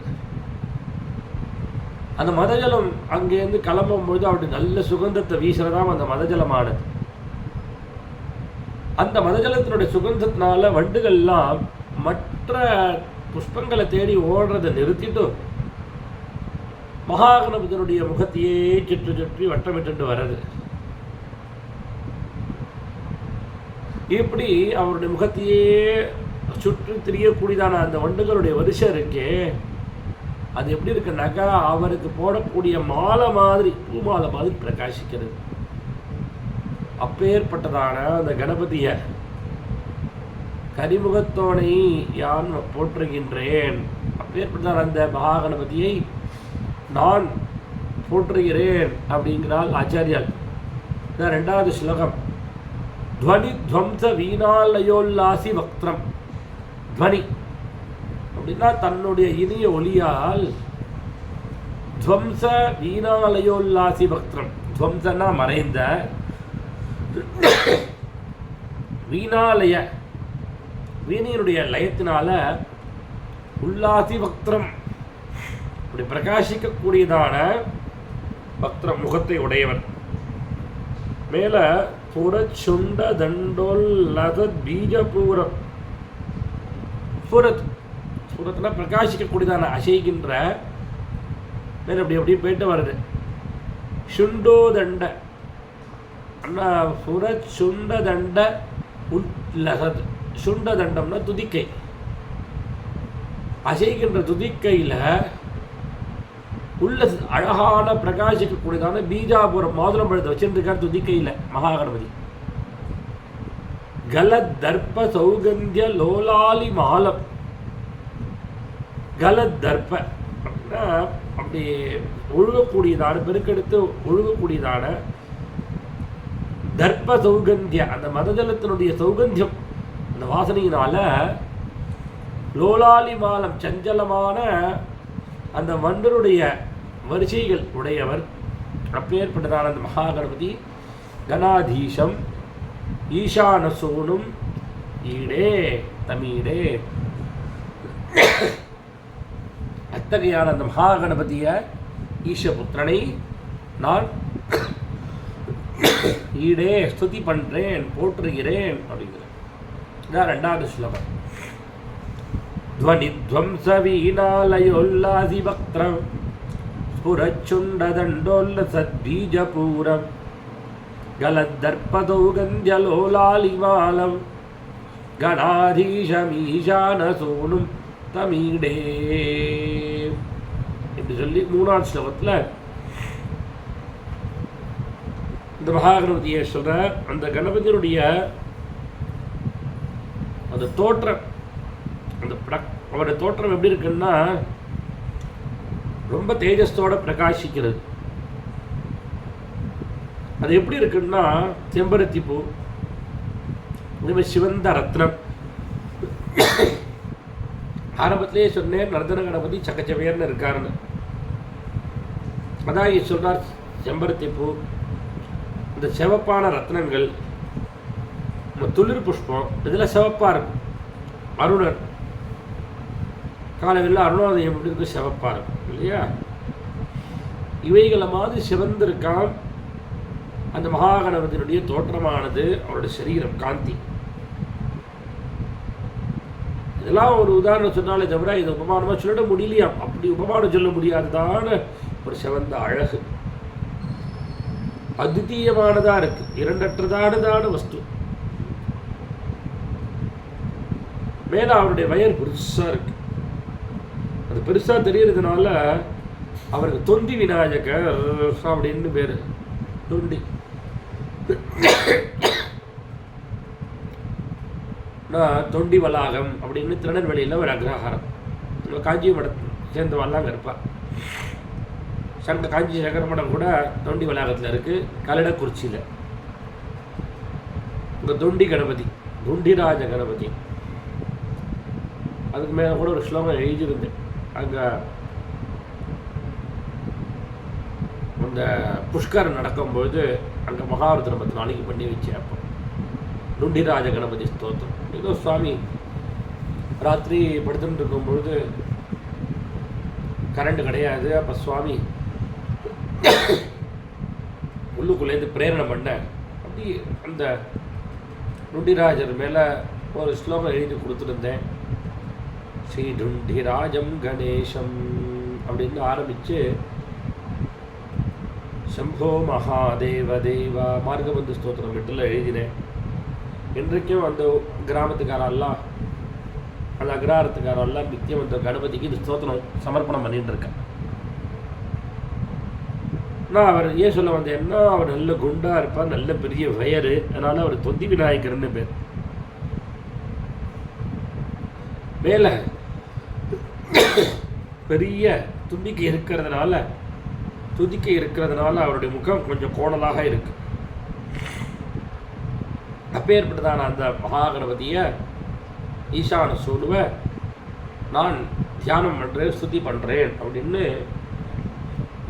அந்த மதஜலம் அங்கேருந்து கிளம்பும்பொழுது அவருடைய நல்ல சுகந்தத்தை வீசுறதாம் அந்த மதஜலமானது. அந்த மதஜலத்தினுடைய சுகந்தத்தினால வண்டுகள்லாம் மற்ற புஷ்பங்களை தேடி ஓடுறதை நிறுத்திட்டு மகாகணபதியினுடைய முகத்தையே சுற்றி வட்டமிட்டு வர்றது. இப்படி அவருடைய முகத்தையே சுற்றி திரியக்கூடியதான அந்த வண்டுகளுடைய வரிசை இருக்கே, அது எப்படி இருக்குன்னாக்கா அவருக்கு போடக்கூடிய மாலை மாதிரி, பூ மாலை மாதிரி பிரகாசிக்கிறது. அப்பேற்பட்டதான அந்த கணபதியை கரிமுகத்தோனை யான் போற்றுகின்றேன். அப்பேற்பட்டதான அந்த மகாகணபதியை நான் போற்றுகிறேன் அப்படிங்கிறாள் ஆச்சாரியால். ரெண்டாவது ஸ்லோகம். துவனி துவம்ச வீணாலயோல்லாசி வக்திரம். துவனி அப்படின்னா தன்னுடைய இனிய ஒளியால் துவம்ச வீணாலயோல்லாசி வக்திரம். துவம்சன்னா மறைந்த, வீணாலய வீணையினுடைய லயத்தினால உல்லாசி வக்திரம் அப்படி பிரகாசிக்கக்கூடியதான வக்திரம் முகத்தை உடையவர். மேல புரச்சுண்ட தண்டோல் லதத் பீஜபூரம். சூரத்னா பிரகாசிக்கக்கூடியதான அசைகின்ற மேல அப்படி அப்படியே போயிட்டு வருது. சுண்டோ தண்ட அண்ணா சுண்ட தண்ட உல்லசத். சுண்ட தண்டம்னா துதிக்கை. அசைகின்ற துதிக்கையில் உள்ள அழகான பிரகாசிக்கக்கூடியதான பீஜாபுரம் மாதுளம் பழத்தை வச்சிருக்கார் துதிக்கையில் மகாகணபதி. கலத் தர்ப்ப சௌகந்திய லோலாலி மாலம். கலத் தர்ப்ப அப்படின்னா அப்படி ஒழுகக்கூடியதான, பெருக்கெடுத்து ஒழுகக்கூடியதான தர்ப்ப சௌகந்திய அந்த மதஜலத்தினுடைய சௌகந்தியம், அந்த வாசனையினால லோலாலி மாலம் சஞ்சலமான அந்த வண்டருடைய வரிசைகள் உடையவர். அப்பேற்பட்டதான அந்த மகாகணபதி கணாதீசம் ஈசான சோனும் ஈடே தமிழே. அத்தகையான அந்த மகாகணபதிய ஈஷபுத்திரனை நான் ஈடே ஸ்துதி பண்றேன், போற்றுகிறேன் அப்படிங்கிறேன். இதான் ரெண்டாவது ஸ்லோகம். ध्वनिध्वंस वीणालयोल्लासि वक्त्रं स्फुरच्चुण्डदण्डोल्लसद्बीजपूरं गलद्दर्पदौगन्ध्यलोलालिमालं गणाधीशमीशानसोनुं तमीडे. இப்படி சொல்லி மூணாவது ஸ்லோகத்தில் இந்த மகாகணபதியை சொல்ற. அந்த கணபதியினுடைய அந்த தோற்றம், அந்த அவருடைய தோற்றம் எப்படி இருக்குன்னா ரொம்ப தேஜஸோட பிரகாசிக்கிறது. அது எப்படி இருக்குன்னா செம்பருத்தி பூ, சிவந்த ரத்னம். ஆரம்பத்திலேயே சொன்னேன் நர்தன கணபதி சக்கச்சவையர்னு இருக்காருன்னு. அதான் சொல்றார் செம்பருத்தி பூ, இந்த சிவப்பான ரத்னங்கள், துளிர் புஷ்பம் இதெல்லாம் சிவப்பா இருக்கும். அருணர் காலையில் அருணோதயம் எப்படி இருக்கு, சிவப்பா இருக்கும் இல்லையா? இவைகளை மாதிரி சிவந்திருக்கான் அந்த மகாகணபதியினுடைய தோற்றமானது, அவருடைய சரீரம் காந்தி. இதெல்லாம் ஒரு உதாரணம் சொன்னாலே தவிர இதை உபமானமாக சொல்லிட முடியலையா? அப்படி உபமானம் சொல்ல முடியாததான ஒரு சிவந்த அழகு, அத்விதீயமானதா இருக்கு, இரண்டற்றதானதான வஸ்து. மேல அவருடைய வயர் பெருசா இருக்கு. அது பெருசா தெரியறதுனால அவருக்கு தொந்தி விநாயகர் அப்படின்னு பேரு. தொண்டி தொண்டி வளாகம் அப்படின்னு திருநெல்வேலியில் ஒரு அக்ரஹாரம். காஞ்சி மடம் சேர்ந்தவாள்லாம் அங்கே இருப்பாள். காஞ்சி சங்கர மடம் கூட தொண்டி வளாகத்தில் இருக்குது, கல்லடக்குறிச்சியில். இந்த தொண்டி கணபதி, தொண்டிராஜ கணபதி, அதுக்கு மேலே கூட ஒரு ஸ்லோகம் எழுதியிருந்தேன். அங்கே அந்த புஷ்கரம் நடக்கும்பொழுது அங்கே மகாபாரத 10 நாளைக்கு பண்ணி வச்சேன். அப்போ தொண்டிராஜ கணபதி ஸ்தோத்திரம். ஏதோ சுவாமி ராத்திரி படுத்துட்டு இருக்கும்பொழுது கரண்ட் கிடையாது. அப்போ சுவாமி உள்ளுக்குள்ளேருந்து பிரேரணை பண்ண அப்படி அந்த டுண்டிராஜர் மேலே ஒரு ஸ்லோகம் எழுதி கொடுத்துருந்தேன். ஸ்ரீ டுண்டிராஜம் கணேசம் அப்படின்னு ஆரம்பித்து சம்போ மகாதேவ தேவா மார்கபந்து ஸ்தோத்திரம் வீட்டில் எழுதினேன். இன்றைக்கும் அந்த கிராமத்துக்காரெல்லாம், அந்த அக்ரஹாரத்துக்காரெல்லாம் நித்தியம் அந்த கணபதிக்கு இந்த ஸ்தோத்திரம் சமர்ப்பணம் பண்ணிட்டு இருக்கேன். நான் அவர் ஏன் சொல்ல வந்தேன்னா, அவர் நல்ல குண்டாக இருப்பார், நல்ல பெரிய வயறு, அதனால் அவர் தொந்தி விநாயகர்னு பேர். மேலே பெரிய தும்பிக்கை இருக்கிறதுனால அவருடைய முகம் கொஞ்சம் கோணலாக இருக்கு. அப்பேற்பட்டதான அந்த மகாகணபதியை ஈசான சொல்லுவேன், நான் தியானம் பண்ணுறேன், ஸ்துதி பண்ணுறேன் அப்படின்னு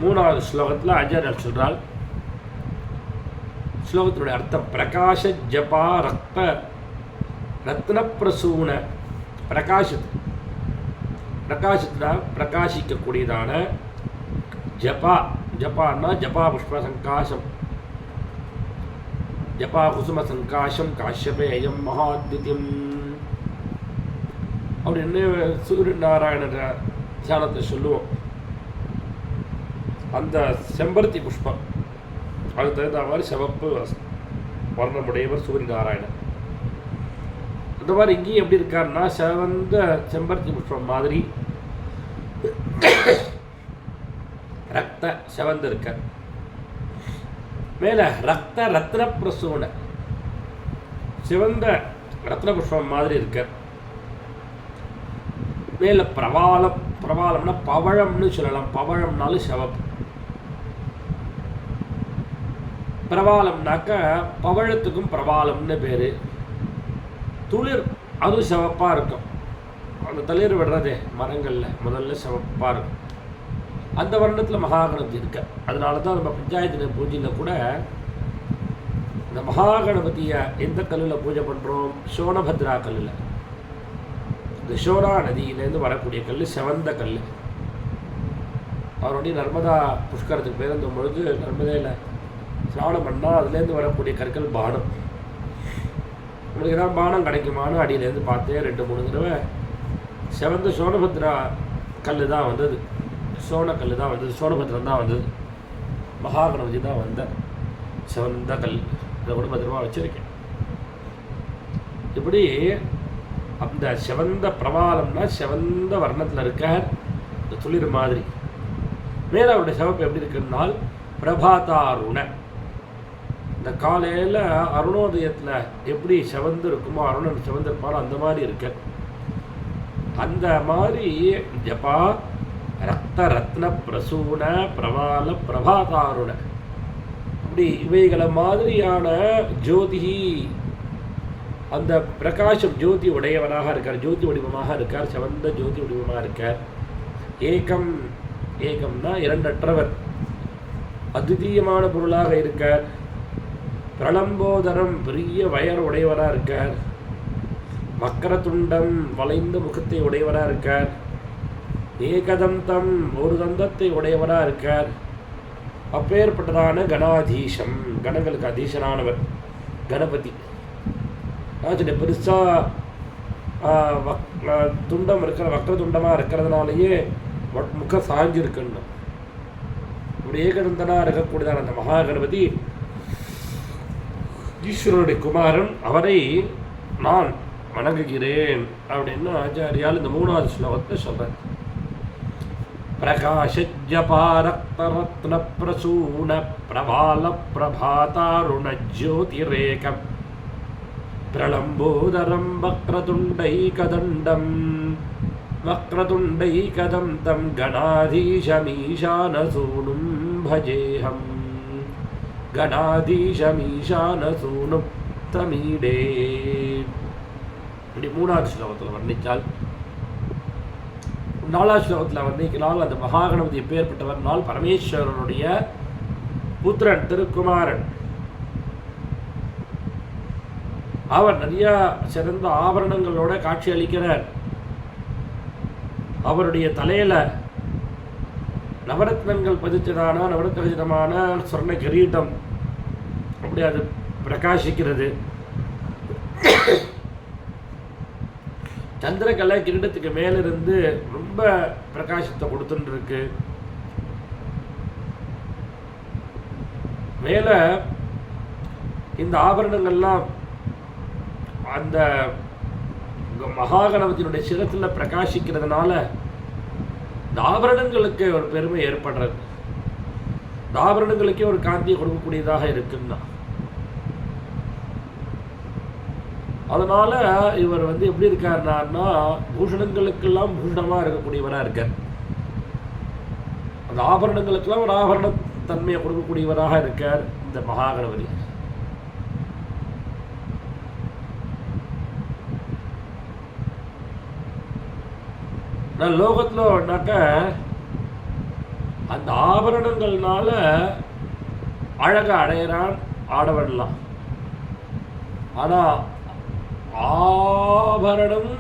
3வது ஸ்லோகத்தில் ஆச்சாரியர் சொல்கிறாள். ஸ்லோகத்தினுடைய அர்த்தம் பிரகாஷ ஜபா ரத்ன பிரசூன. பிரகாசத்தினா பிரகாசிக்கக்கூடியதான ஜபான்னா ஜபா புஷ்ப சங்காசம், ஜபா குசும சங்காசம் காஷ்யபேயம் மகாத்வித்யம் அப்படின்னு சூரிய நாராயண தியானத்தை சொல்லுவோம். அந்த செம்பருத்தி புஷ்பம் அதுக்கு தகுந்த மாதிரி சிவப்பு வர்ணமுடையவர் சூரிய நாராயணன். அந்த மாதிரி இங்கேயும் எப்படி இருக்காருன்னா, சிவந்த செம்பருத்தி புஷ்பம் மாதிரி ரத்த சிவந்து இருக்க. மேலே ரத்ன பிரசூன, சிவந்த ரத்ன புஷ்பம் மாதிரி இருக்க. மேலே பிரபாலம்னா பவழம்னு சொல்லலாம். பவழம்னாலும் சிவப்பு. பிரபாலம்னாக்க பவழத்துக்கும் பிரபாலம்னு பேர். துளிர் அதுவும் சிவப்பாக இருக்கும். அந்த தளிர் விடுறதே மரங்களில் முதல்ல சிவப்பாக இருக்கும். அந்த வர்ணத்தில் மகாகணபதி இருக்க. அதனால தான் நம்ம பஞ்சாயத்து பூஜையில் கூட இந்த மகாகணபதியை எந்த கல்லில் பூஜை பண்ணுறோம்? சோனபத்ரா கல்லில். இந்த ஷோரா நதியிலேருந்து வரக்கூடிய கல் சிவந்த கல். அவருடைய நர்மதா புஷ்கரத்துக்கு பேருந்தும் பொழுது நர்மதையில் ஸ்நானம் பண்ணால் அதுலேருந்து வரக்கூடிய கற்கள் பானம். உங்களுக்கு ஏதாவது பானம் கிடைக்குமான்னு அடியிலேருந்து பார்த்தேன் 2-3 தடவை. சிவந்த சோனபத்ரா கல் தான் வந்தது. சோனக்கல் தான் வந்தது. சோனபத்ரம் தான் வந்தது. மகாகணபதி தான் வந்த சிவந்த கல். அதை கூட பத்திரமா வச்சுருக்கேன். இப்படி அந்த சிவந்த பிரபாலம்னா சிவந்த வர்ணத்தில் இருக்கார், இந்த துளிர் மாதிரி. மேலே அவருடைய சிவப்பு எப்படி இருக்குன்னால் பிரபாதாருண. இந்த காலையில் அருணோதயத்தில் எப்படி சிவந்து இருக்குமோ, அருணன் சிவந்து இருப்பாரோ அந்த மாதிரி இருக்கு. அந்த மாதிரி ஜபா ரத்ன பிரசூன பிரபால பிரபாதாருண, அப்படி இவைகளை மாதிரியான ஜோதிகி, அந்த பிரகாசம் ஜோதி உடையவனாக இருக்கார், ஜோதி வடிவமாக இருக்கார், சிவந்த ஜோதி வடிவமாக இருக்கார். ஏகம்னா இரண்டற்றவர், அத்விதீயமான பொருளாக இருக்கார். பிரளம்போதரம் பெரிய வயர் உடையவராக இருக்கார். வக்கரதுண்டம் வளைந்த முகத்தை உடையவராக இருக்கார். ஏகதந்தம் ஒரு தந்தத்தை உடையவராக இருக்கார். அப்பேற்பட்டதான கணாதீசம், கணங்களுக்கு அதீசனானவர் கணபதி. பெருசாக துண்டம் இருக்கிற வக்கர துண்டமாக இருக்கிறதுனாலேயே முகம் சாஞ்சிருக்குன்னு. இப்படி ஏகதந்தனாக இருக்கக்கூடியதான அந்த மகா கணபதி ஈஸ்வரனுடைய குமாரன், அவரை நான் வணங்குகிறேன் அப்படின்னு ஆச்சாரியால் இந்த 3வது ஸ்லோகத்தை சொல்கிறேன். प्रकाशज्जपारक्तरत्नप्रसून प्रभालप्रभातारुणज्योतिरेकम् प्रलम्बोदरं वक्रतुण्डैकदं तं गणाधीशमीशानसूनुं भजेऽहम् गणाधीशमीशानसूनुं तमीडे. இப்படி மூணாவது ஸ்லோகத்தில் வர்ணித்தால், நாலாவது ஸ்லோகத்தில் வர்ணிக்கிறால் அந்த மகாகணபதி எப்பேற்பட்டவர்னால் பரமேஸ்வரனுடைய புத்திரன் திருக்குமாரன். அவர் நிறைய சிறந்த ஆபரணங்களோட காட்சி அளிக்கிறார். அவருடைய தலையில நவரத்னங்கள் பதிச்சதான நவரத்னமான சொர்ண கிரீட்டம் அப்படி அது பிரகாசிக்கிறது. சந்திரகலை கிரீடத்துக்கு மேலிருந்து ரொம்ப பிரகாசத்தை கொடுத்துட்டு இருக்கு. மேல இந்த ஆபரணங்கள்லாம் அந்த மகாகணபதியினுடைய சிரத்தில் பிரகாசிக்கிறதுனால இந்த ஆபரணங்களுக்கு ஒரு பெருமை ஏற்படுறது. இந்த ஆபரணங்களுக்கே ஒரு காந்தியை கொடுக்கக்கூடியதாக இருக்குன்னா, அதனால இவர் எப்படி இருக்காருன்னா பூஷணங்களுக்கெல்லாம் பூஷணமாக இருக்கக்கூடியவராக இருக்கார். அந்த ஆபரணங்களுக்கெல்லாம் ஒரு ஆபரண தன்மையை கொடுக்கக்கூடியவராக இருக்கார் இந்த மகாகணபதி. நான் லோகத்தில்னாக்க அந்த ஆபரணங்கள்னால அழக அடையிறான் ஆடவன்லாம். ஆனால் ஆபரணம்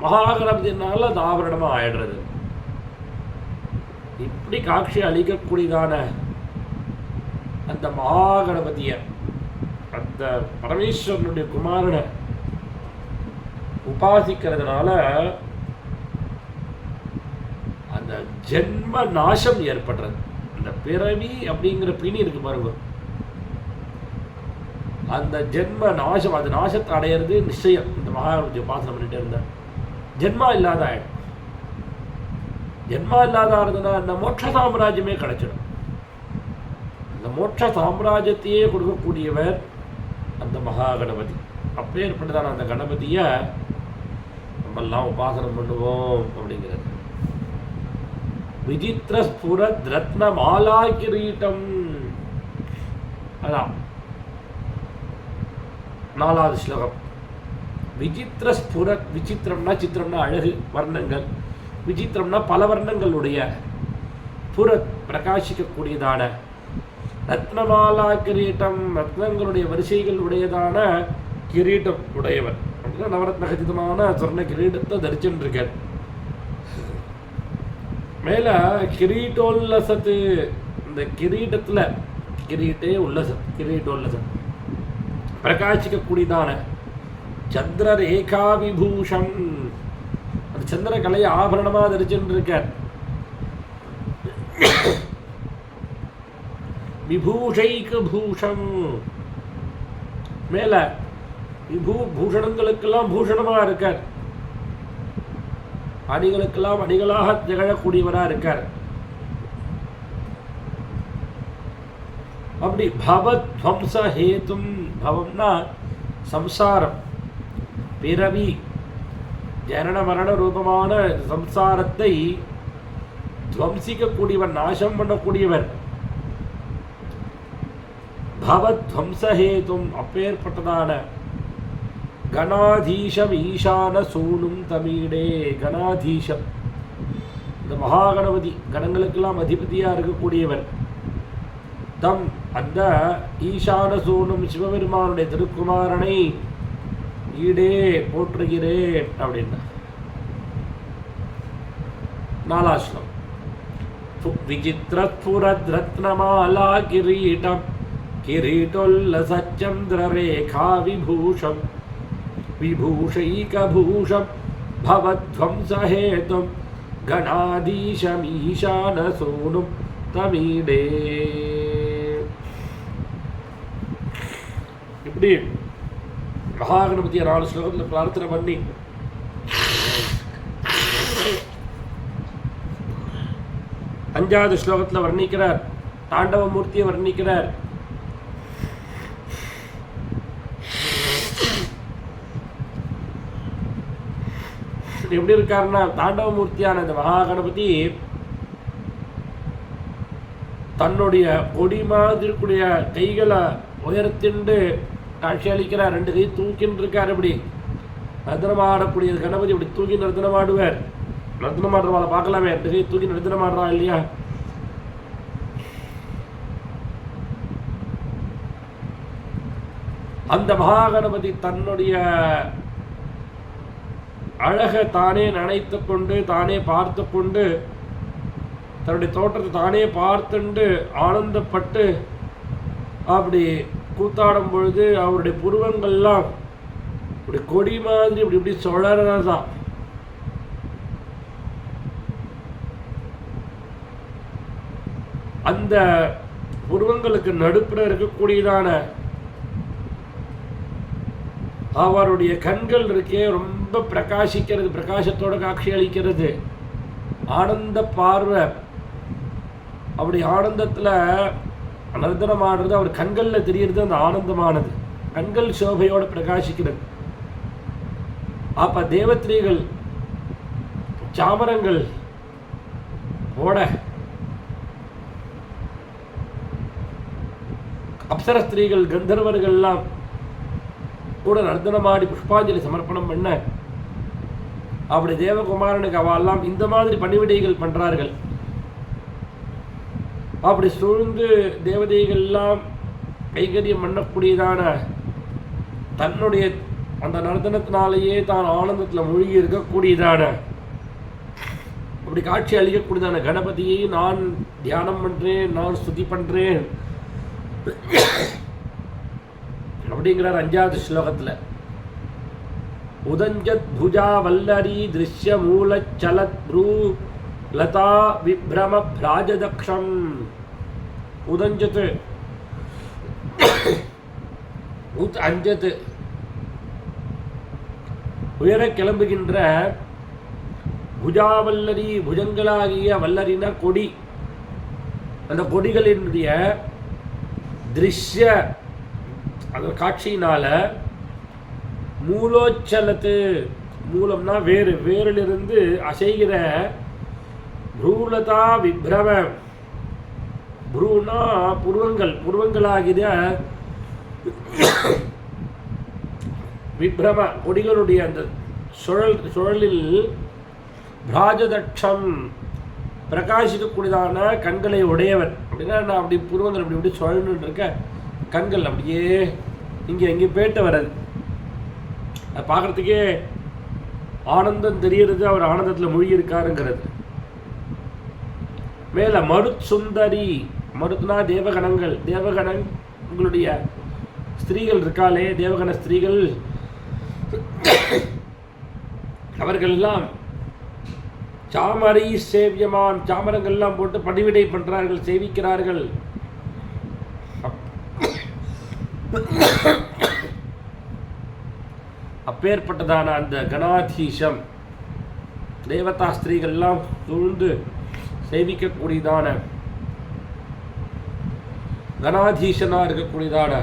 மகாகணபதினால அந்த ஆபரணமாக ஆயிடுறது. இப்படி காட்சி அளிக்கக்கூடியதான அந்த மகாகணபதியை, அந்த பரமேஸ்வரனுடைய குமாரனை உபாசிக்கிறதுனால அந்த ஜென்ம நாசம் ஏற்படுறது. அந்த பிறவி அப்படிங்கிற பிணி இருக்கு பாருங்க, அந்த ஜென்ம நாசம், அது நாசத்தை அடையிறது நிச்சயம். இந்த மகாகணபதி உபாசனை பண்ணிட்டே இருந்த ஜென்மா இல்லாத ஆயிடும். ஜென்மா இல்லாத இருந்ததுன்னா அந்த மோட்ச சாம்ராஜ்யமே கிடைச்சிடும். அந்த மோட்ச சாம்ராஜ்யத்தையே கொடுக்கக்கூடியவர் அந்த மகாகணபதி. அப்பேற்பட்டதான அந்த கணபதியை நம்மெல்லாம் உபாசனை பண்ணுவோம் அப்படிங்கிறது. விசித்திர ஸ்புரத் ரத்ன மாலா கிரீட்டம், அதான் நாலாவது ஸ்லோகம். விசித்திர ஸ்புரத், விசித்திரம்னா சித்திரம்னா அழகு, வர்ணங்கள். விசித்திரம்னா பல வர்ணங்களுடைய, புரத் பிரகாசிக்கக்கூடியதான, ரத்னமாலா கிரீட்டம் ரத்னங்களுடைய வரிசைகள் உடையதான கிரீட்டம் உடையவர். அப்படின்னா நவரத்ன கச்சிதமான சொர்ண கிரீடத்தை தரிச்சுருக்கார். மேல கிரீட்டோல்லசத்து, இந்த கிரீட்டத்துல கிரீட்டே உல்லசம், கிரீட்டோல்லசம் பிரகாசிக்கக்கூடியதான சந்திர ரேகா விபூஷம், அந்த சந்திர கலையை ஆபரணமாக தரிச்சுருக்கார். விபூஷைக பூஷம், மேல பூஷணங்களுக்கெல்லாம் பூஷணமாக இருக்கார். அணிகளுக்கெல்லாம் அணிகளாக திகழக்கூடியவராக இருக்கார். அப்படி பவத்வம்ச ஹேதும், பவம்னா சம்சாரம், பிறவி, ஜனன மரண ரூபமான சம்சாரத்தை துவம்சிக்கக்கூடியவர், நாசம் பண்ணக்கூடியவர். பவத்வம்சஹேதும், அப்பேற்பட்டதான கணாதீஷம் ஈசான சூனும் தமிழே. கணாதீஷம், இந்த மகாகணபதி கணங்களுக்கெல்லாம் அதிபதியாக இருக்கக்கூடியவர். தம், அந்த ஈசான சூனும் சிவபெருமானுடைய திருக்குமாரனை ஈடே போற்றுகிறேன் அப்படின்னா. நாலாஸ்லம். விசித்திரத்புரத் ரத்னமாலா கிரீட்டம் கிரீட்டோல்லசச்சந்திரரேகா விபூஷம் விபூஷைகபூஷம் பவத்வம்சஹேதும் கணாதீஷமீஷானசூனும் தமிழே. இப்படி மகாகணபதியை 4 ஸ்லோகத்தில் பிரார்த்தனை பண்ணி 5வது ஸ்லோகத்தில் வர்ணிக்கிறார், தாண்டவமூர்த்தியை வர்ணிக்கிறார். எப்படி இருக்காருன்னா, தாண்டவமூர்த்தியான இந்த மகாகணபதி தன்னுடைய கொடி மாதிரி கூடிய கைகளை உயர்த்திண்டு காட்சி அளிக்கிறார். 2 கை தூக்கின்னு இருக்கார். இப்படி நர்த்தனமாடக்கூடிய கணபதி இப்படி தூக்கி நர்த்தனமாடுவார். நர்த்தனமாடுறவாளை பார்க்கலாமே, 2 கை தூக்கி நர்த்தனமாடுறா இல்லையா? அந்த மகாகணபதி தன்னுடைய அழகை தானே நினைத்து கொண்டு, தானே பார்த்து கொண்டு, தன்னுடைய தோற்றத்தை தானே பார்த்துண்டு ஆனந்தப்பட்டு அப்படி கூத்தாடும் பொழுது அவருடைய புருவங்கள்லாம் இப்படி கொடி மாதிரி இப்படி இப்படி சுழறதான். அந்த புருவங்களுக்கு நடுப்புற இருக்கக்கூடியதான அவருடைய கண்கள் இருக்கே ரொம்ப பிரகாசிக்கிறது, பிரகாசத்தோட காட்சி அளிக்கிறது. ஆனந்த பார்வை, அப்படி ஆனந்தத்தில் நர்த்தனம் ஆடுறது அவர் கண்களில் தெரிகிறது. அந்த ஆனந்தமானது கண்கள் சோபையோடு பிரகாசிக்கிறது. அப்போ தேவத்ரீகள், சாமரங்கள் ஓட, அப்சர ஸ்திரீகள், கந்தர்வர்கள்லாம் கூட நர்த்தனமாடி புஷ்பாஞ்சலி சமர்ப்பணம் பண்ண, அப்படி தேவகுமாரனுக்கு அவெல்லாம் இந்த மாதிரி பணிவிடைகள் பண்ணுறார்கள். அப்படி சூழ்ந்து தேவதைகள்லாம் கைகரியம் பண்ணக்கூடியதான தன்னுடைய அந்த நர்த்தனத்தினாலேயே தான் ஆனந்தத்தில் மூழ்கி இருக்கக்கூடியதான அப்படி காட்சி அளிக்கக்கூடியதான கணபதியை நான் தியானம் பண்ணுறேன், நான் ஸ்துதி பண்ணுறேன் அப்படிங்கிறார் 5வது ஸ்லோகத்தில். உதஞ்சத் புஜா வல்லரி திருஷ்ய மூல சலத் ப்ரூ லதா விப்ரம பிராஜதக்ஷம். உதஞ்சத் அஞ்சத் உயர கிளம்புகின்ற புஜாவல்லரி, புஜங்களாகிய வல்லரின கொடி, அந்த கொடிகளினுடைய திருஷ்ய அந்த காட்சியினால மூலோச்சலத்து, மூலம்னா வேறு, வேரிலிருந்து அசைகிற ப்ரூலதா விப்ரம, ப்ரூனா புருவங்கள், புருவங்களாகிற விப்ரம கொடிகளுடைய அந்த சுழலில் பிராஜதட்சம் பிரகாசிக்கக்கூடியதான கண்களை உடையவர். அப்படின்னா நான் அப்படி புருவங்கள் அப்படி இப்படி சுழல்னு இருக்க கண்கள் அப்படியே இங்கே எங்கே போயிட்டு வர்றது. அதை பார்க்குறதுக்கே ஆனந்தம் தெரிகிறது, அவர் ஆனந்தத்தில் மூழ்கி இருக்காருங்கிறது. மேலே மருத் சுந்தரி, மருத்னா தேவகணங்கள், தேவகணங்களுடைய ஸ்திரீகள் இருக்காளே, தேவகண ஸ்திரீகள், அவர்களெல்லாம் சாமரை சேவியமான், சாமரங்கள்லாம் போட்டு பணிவிடை பண்ணுறார்கள், சேவிக்கிறார்கள். அப்பேற்பட்டதான அந்த கணாதீசம், தேவதா ஸ்திரீகள்லாம் சூழ்ந்து சேவிக்கக்கூடியதான கணாதீசனாக இருக்கக்கூடியதான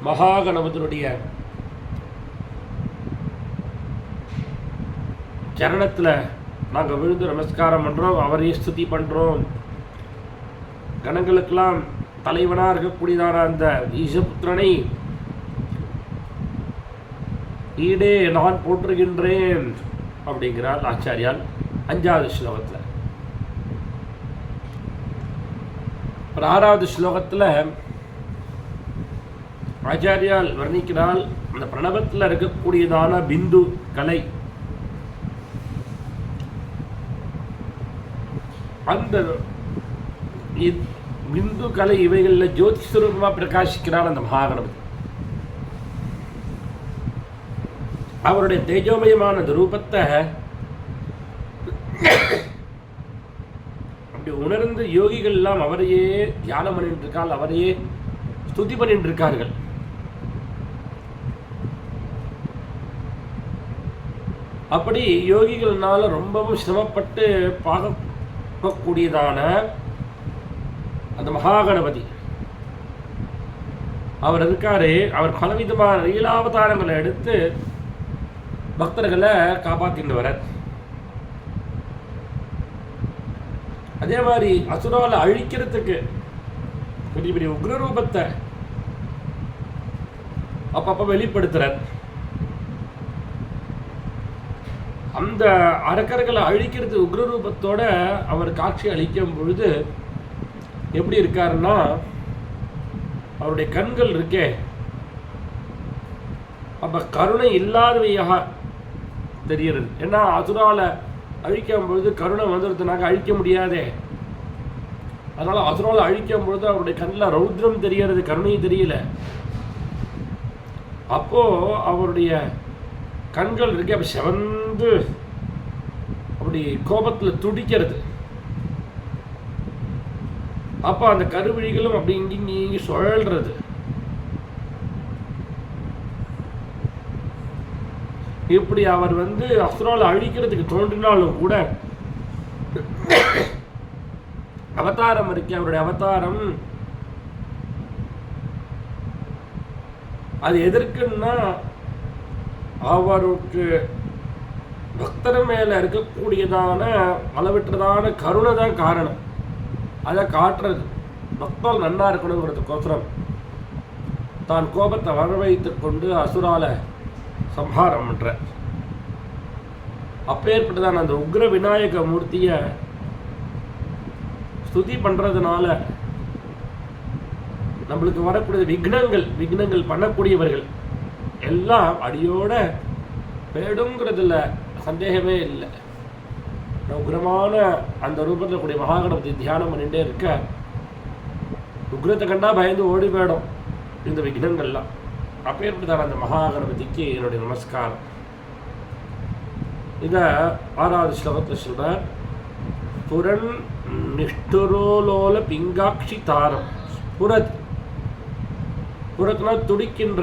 மகாகணபதியுடைய சரணத்தில் நாங்கள் விழுந்து நமஸ்காரம் பண்ணுறோம், அவரையே ஸ்துதி பண்ணுறோம். கணங்களுக்கெல்லாம் தலைவனாக இருக்கக்கூடியதான அந்த ஈசபுத்திரனை ஈடே நான் போற்றுகின்றேன் அப்படிங்கிறார் ஆச்சாரியால் 5வது ஸ்லோகத்தில். 6வது ஸ்லோகத்தில் ஆச்சாரியால் வர்ணிக்கிறால் அந்த பிரணவத்தில் இருக்கக்கூடியதான பிந்து கலை, அந்த பிந்து கலை இவைகளில் ஜோதி ஸ்வரூபமாக பிரகாசிக்கிறார் அந்த மகாகணபதி. அவருடைய தேஜோமயமான ரூபத்தை அப்படி உணர்ந்து யோகிகள் எல்லாம் அவரையே தியானம் பண்ணிட்டு இருக்கார்கள், அவரையே ஸ்துதி பண்ணிட்டு இருக்கார்கள். அப்படி யோகிகள்னால ரொம்பவும் சிரமப்பட்டு கூடியதான அந்த மகாகணபதி அவர் இருக்காரு. அவர் பலவிதமான லீலாவதாரங்களை எடுத்து பக்தர்களை காப்பாற்றிட்டு வர. அதே மாதிரி அசுரால அழிக்கிறதுக்கு பெரிய பெரிய உக்ரரூபத்தை அப்பப்ப வெளிப்படுத்துறார். அந்த அரக்கர்களை அழிக்கிறது உக்ரரூபத்தோட அவர் காட்சி அளிக்கும் பொழுது எப்படி இருக்காருன்னா, அவருடைய கண்கள் இருக்கே அப்ப கருணை இல்லாதவையாக தெரிகிறது. ஏன்னா அசுரால அழிக்கும் பொழுது கருணை வந்துடுதுனாக்க அழிக்க முடியாதே. அதனால அசுரால அழிக்கும் பொழுது அவருடைய கண்ணில் ரௌத்ரம் தெரியறது, கருணை தெரியல. அப்போ அவருடைய கண்கள் இருக்கு அப்படி செவந்து அப்படி கோபத்தில் துடிக்கிறது. அப்போ அந்த கருவிழிகளும் அப்படி இங்கி சுழல்றது. இப்படி அவர் அசுரால அழிக்கிறதுக்கு தோன்றினாலும் கூட அவதாரம் இருக்கு. அவருடைய அவதாரம் அது எதற்குன்னா அவருக்கு பக்தர் மேல இருக்கக்கூடியதான அளவிற்றதான கருணை தான் காரணம். அதை காட்டுறது பக்தர் நன்னா இருக்கணுங்கிறதுக்கோசரம் தான் கோபத்தை வர வைத்துக் கொண்டு அசுரால சம்ஹாரம் பண்ற. அப்பேற்பட்டதான அந்த உக்ர விநாயக மூர்த்திய ஸ்துதி பண்றதுனால நம்மளுக்கு வரக்கூடிய விக்னங்கள் பண்ணக்கூடியவர்கள் எல்லாம் அடியோட போயிடுங்கிறதுல சந்தேகமே இல்லை. உக்ரமான அந்த ரூபத்தில் கூடிய மகாகணபதி தியானம் பண்ணிட்டே இருக்க உக்ரத்தை கண்டா பயந்து ஓடி போயிடும் இந்த விக்னங்கள்லாம். அப்பேற்பட்டதான அந்த மகாகணபதிக்கு என்னுடைய நமஸ்காரம். இதை 6வது ஸ்லோகத்தில் சொல்றார். புரன் நிஷ்டுரோலோல பிங்காட்சி தாரம். புறத்னா துடிக்கின்ற,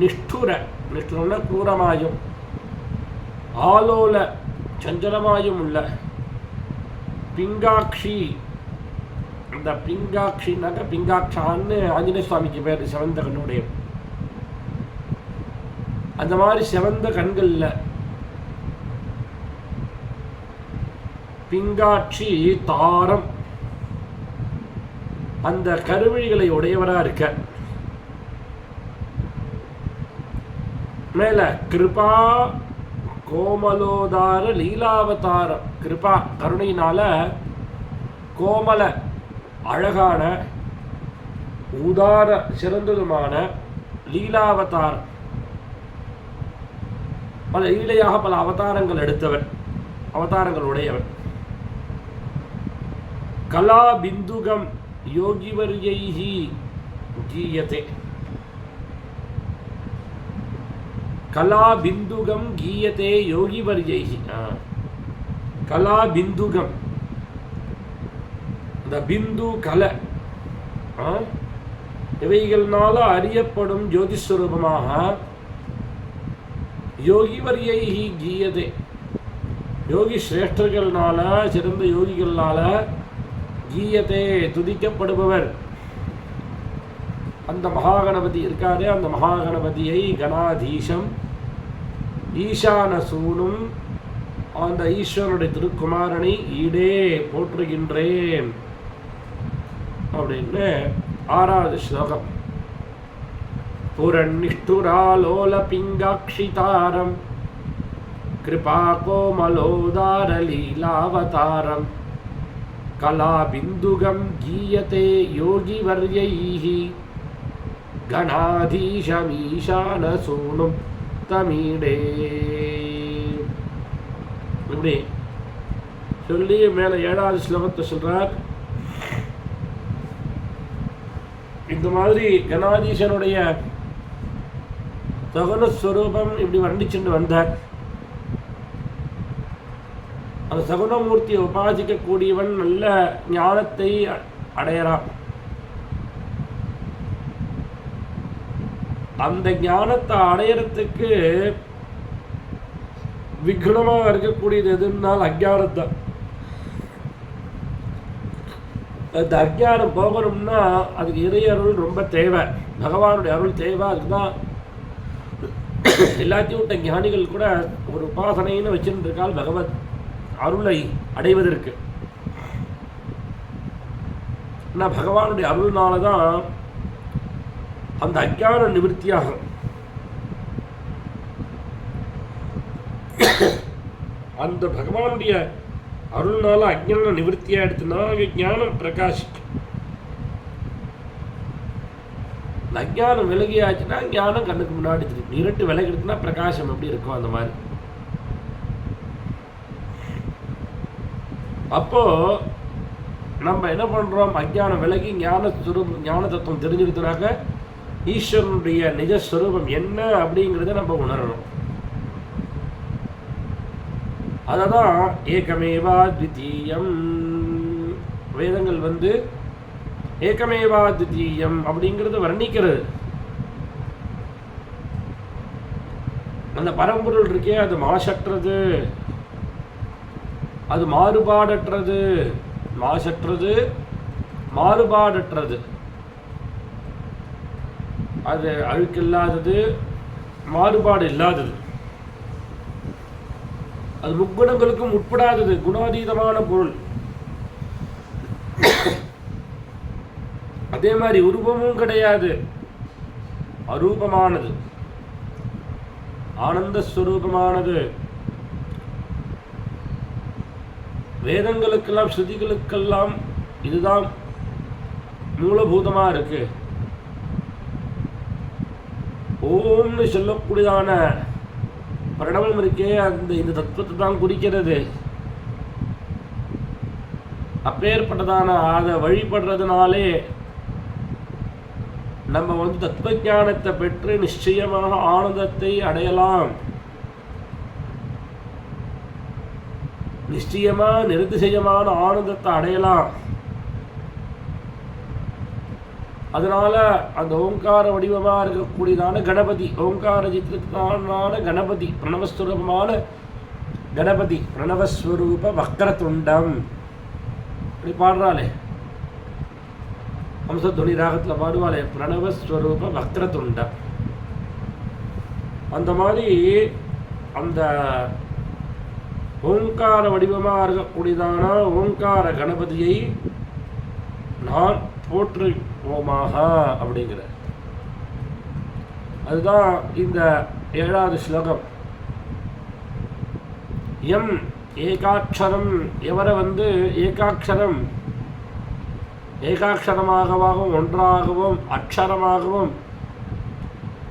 நிஷ்டுரம்னா क्रूरமாயும், ஆலோல சஞ்சலமாயும் உள்ள, பிங்காட்சி. இந்த பிங்காட்சினாக்க பிங்காட்சான்னு ஆஞ்சநேய சுவாமிக்கு பேர், சிவந்த கண்ணுடைய. அந்த மாதிரி சிவந்த கண்கள்ல பிங்காட்சி தாரம் அந்த கருவிழிகளை உடையவரா இருக்க. மேல கிருபா கோமலோதார லீலாவதாரம். கிருபா கருணையினால கோமல அழகான உதார சிறந்ததுமான லீலாவதாரம். பல லீலையாக பல அவதாரங்கள் எடுத்தவர், அவதாரங்கள் உடையவர். கலா பிந்துகம் யோகிவர்யைஹி கீயதே. கலா பிந்துகம் கீயதே யோகிவர்யைஹி. கலா பிந்துகம், இந்த பிந்து கலை இவைகள்னால அறியப்படும் ஜோதிஸ்வரூபமாக யோகிவர்யைஹி கீயதே. யோகி சிரேஷ்டர்களால, சிறந்த யோகிகளால கீயதே துதிக்கப்படுபவர் அந்த மகாகணபதி இருக்காரே. அந்த மகாகணபதியை கணாதீசம் ஈசான சூனும் அந்த ஈஸ்வரனுடைய திருக்குமாரனை ஈடே போற்றுகின்றேன் அப்படின்னு 6வது ஸ்லோகம். புரன்னிஷ்டுராலோல பிங்காட்சிதாரம் கிருபா கோமலோதார லீலாவதாரம் கலா பிந்துகம் கீயதே யோகிவர்யைஹி கணாதீசமீசான சூனும் தமிழே. இப்படி சொல்லி மேல 7வது ஸ்லோகத்தை சொல்றார். இந்த மாதிரி கணாதீசனுடைய சகுனஸ்வரூபம் இப்படி வர்ணிச்சுட்டு வந்தார். அந்த சகுனமூர்த்தியை உபாசிக்க கூடியவன் நல்ல ஞானத்தை அடையறான். அந்த ஞானத்தை அடையறதுக்கு விக்னமாக இருக்கக்கூடியது எதுனால் அஜ்ஞானத்தான். அந்த அஜ்ஞானம் போகணும்னா அதுக்கு இறை அருள் ரொம்ப தேவை, பகவானுடைய அருள் தேவை. அதுக்கு தான் எல்லாத்தையும் விட்ட ஞானிகள் கூட ஒரு உபாசனைன்னு வச்சுட்டு இருக்கால் பகவத் அருளை அடைவதற்கு. ஆனால் பகவானுடைய அருள்னால தான் அந்த அஜ்ஞான நிவர்த்தியாகும். அந்த பகவானுடைய அருள்னால அஜ்ஞான நிவர்த்தியாக எடுத்துனா ஞானம் பிரகாசிக்கும். அஜ்ஞானம் விலகியாச்சுன்னா ஞானம் கண்ணுக்கு முன்னாடி தெரியும். இருட்டு விலகிடுச்சுன்னா பிரகாசம் எப்படி இருக்கும் அந்த மாதிரி. அப்போ நம்ம என்ன பண்றோம், அஜ்ஞானம் விலகி ஞான தத்துவம் தெரிஞ்சிருந்தனாக்க ஈஸ்வரனுடைய நிஜஸ்வரூபம் என்ன அப்படிங்கிறத நம்ம உணரணும். அததான் ஏகமேவா த்விதீயம். வேதங்கள் ஏகமேவா த்விதீயம் அப்படிங்கிறது வர்ணிக்கிறது. அந்த பரம்பொருள் இருக்கே அது மாசற்றது, அது மாறுபாடற்றது. மாசற்றது, மாறுபாடற்றது. அது அழுக்கில்லாதது, மாறுபாடு இல்லாதது. அது முக்குணங்களுக்கும் உட்படாதது, குணாதீதமான பொருள். அதே மாதிரி உருவமும் கிடையாது, அரூபமானது, ஆனந்த ஸ்வரூபமானது. வேதங்களுக்கெல்லாம் ஸ்ருதிகளுக்கெல்லாம் இதுதான் மூலபூதமா இருக்கு. ஓம்னு சொல்லக்கூடியதான பிரணவம் இருக்கே, இந்த தத்துவத்தை தான் குறிக்கிறது. அப்பேற்பட்டதான அதை வழிபடுறதுனாலே நம்ம தத்துவ ஞானத்தை பெற்று நிச்சயமாக ஆனந்தத்தை அடையலாம். நிச்சயமா நிர்திசயமான ஆனந்தத்தை அடையலாம். அதனால அந்த ஓங்கார வடிவமா இருக்கக்கூடியதான கணபதி, ஓங்கார சித்திரத்தான கணபதி, பிரணவஸ்வரூபமான கணபதி, பிரணவஸ்வரூப வக்ரதுண்டம் அப்படி பாடுறாளே, ஹம்சத்வனி ராகத்தில் பாடுவாளே, பிரணவஸ்வரூப வக்ரதுண்டம். அந்த மாதிரி அந்த ஓங்கார வடிவமாக இருக்கக்கூடியதான ஓங்கார கணபதியை நான் போற்றுவோமாக அப்படிங்கிற அதுதான் இந்த 7வது ஸ்லோகம். எம் ஏகாட்சரம், எவரை ஏகாட்சரம், ஏகாட்சரமாகவும் ஒன்றாகவும் அக்ஷரமாகவும்,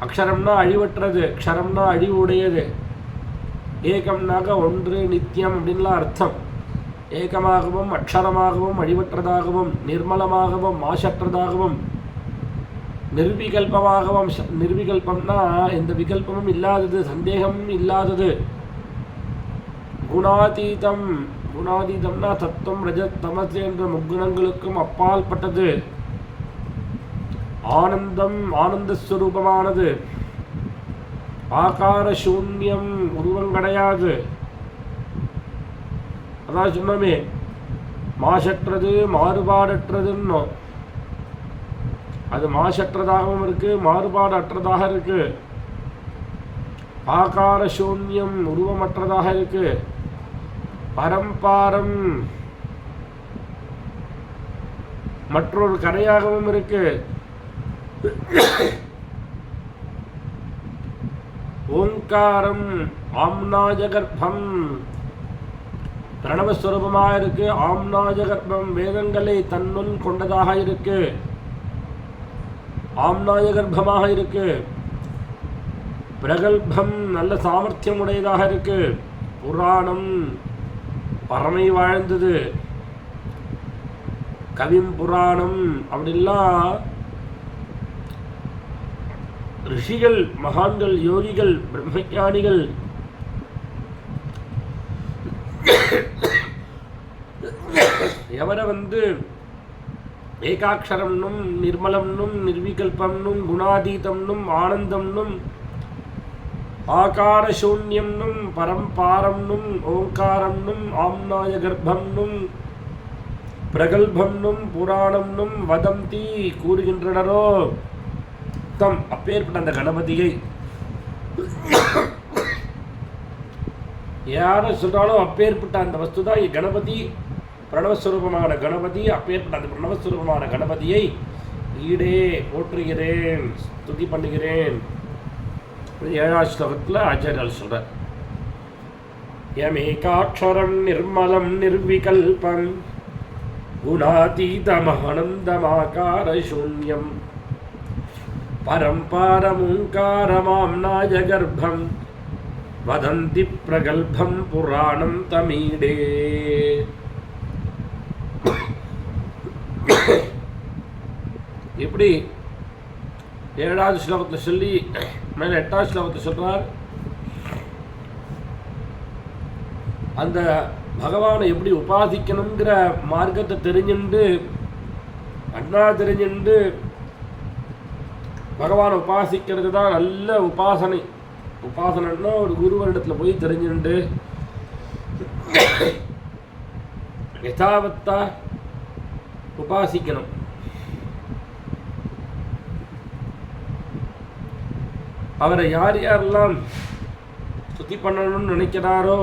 அக்ஷரம்னா அழிவற்றது, க்ஷரம்னா அழிவு உடையது, ஏகம்னாக ஒன்று, நித்தியம் அப்படின்லாம் அர்த்தம். ஏகமாகவும் அக்ஷரமாகவும் அழிவற்றதாகவும் நிர்மலமாகவும் மாசற்றதாகவும் நிர்விகல்பமாகவும், நிர்விகல்பம்னா எந்த விகல்பமும் இல்லாதது, சந்தேகமும் இல்லாதது, குணாதீதம், குணாதீதம்னா தத்துவம் ரஜத் தமஸ் என்ற முக்குணங்களுக்கும் அப்பால்பட்டது, ஆனந்தம் ஆனந்தஸ்வரூபமானது, ஆகார சூன்யம் உருவம் கிடையாது. அதான் சொன்னோமே மாசற்றது மாறுபாடற்றதுன்னு. அது மாசற்றதாகவும் இருக்கு, மாறுபாடு அற்றதாக இருக்கு. ஆகார சூன்யம் உருவமற்றதாக இருக்கு. பரம்பாரம் மற்றொரு கரையாகவும் இருக்கு. ஓங்காரம் ஆம்னாஜகர்ப்பம் பிரணவஸ்வரூபமாக இருக்கு. ஆம்னாஜகர்ப்பம் வேதங்களை தன்னுள் கொண்டதாக இருக்கு, ஆம்னாஜகர்ப்பமாக இருக்கு. பிரகல்பம் நல்ல சாமர்த்தியம் உடையதாக இருக்கு. புராணம் பரமை வாழ்ந்தது. கவிம் புராணம் அப்படிலாம் ரிஷிகள், மகான்கள், யோகிகள், பிரம்மஞானிகள் எவரை ஏகாட்சரம்னும் நிர்மலம்னும் நிர்விகல்பம்னும் குணாதீதம்னும் ஆனந்தம்னும் ஆகார சூன்யம்னும் பரம்பாரம்னும் ஓங்காரம்னும் ஆம்னாய கர்ப்பம்னும் பிரகல்பம்னும் புராணம்னும் வதந்தி கூறுகின்றனரோ தம் அப்பேற்பட்ட அந்த கணபதியை யாரும் சொல்றாலும் அப்பேற்பட்ட அந்த வஸ்து தான் கணபதி, பிரணவஸ்வரூபமான கணபதி. அப்பேற்பட்ட அந்த பிரணவஸ்வரூபமான கணபதியை ஈடே போற்றுகிறேன், ஸ்துதி பண்ணுகிறேன். 7ஆம் ஸ்லோகத்தில் ஆச்சாரியால் சொல்றார், யமேகாட்சரம் நிர்மலம் நிர்விகல்பம் குணாதீதமானந்தமாகார சூன்யம் பரம்பாரமுங்காரமாம்நாய கர்ப்பம் வதந்தி பிரகல்பம் புராணம் தமீடே. இப்படி 7ஆவது ஸ்லோகத்தில் சொல்லி மேலே 8ஆவது ஸ்லோகத்தில் சொல்றார், அந்த பகவானை எப்படி உபாசிக்கணுங்கிற மார்க்கத்தை தெரிஞ்சுண்டு அண்ணா தெரிஞ்சுண்டு பகவானை உபாசிக்கிறது தான் நல்ல உபாசனை. உபாசனைன்னா ஒரு குருவரிடத்தில் போய் தெரிஞ்சுண்டு யதாவத்தா உபாசிக்கணும். அவரை யார் யாரெல்லாம் ஸ்துதி பண்ணணும்னு நினைக்கிறாரோ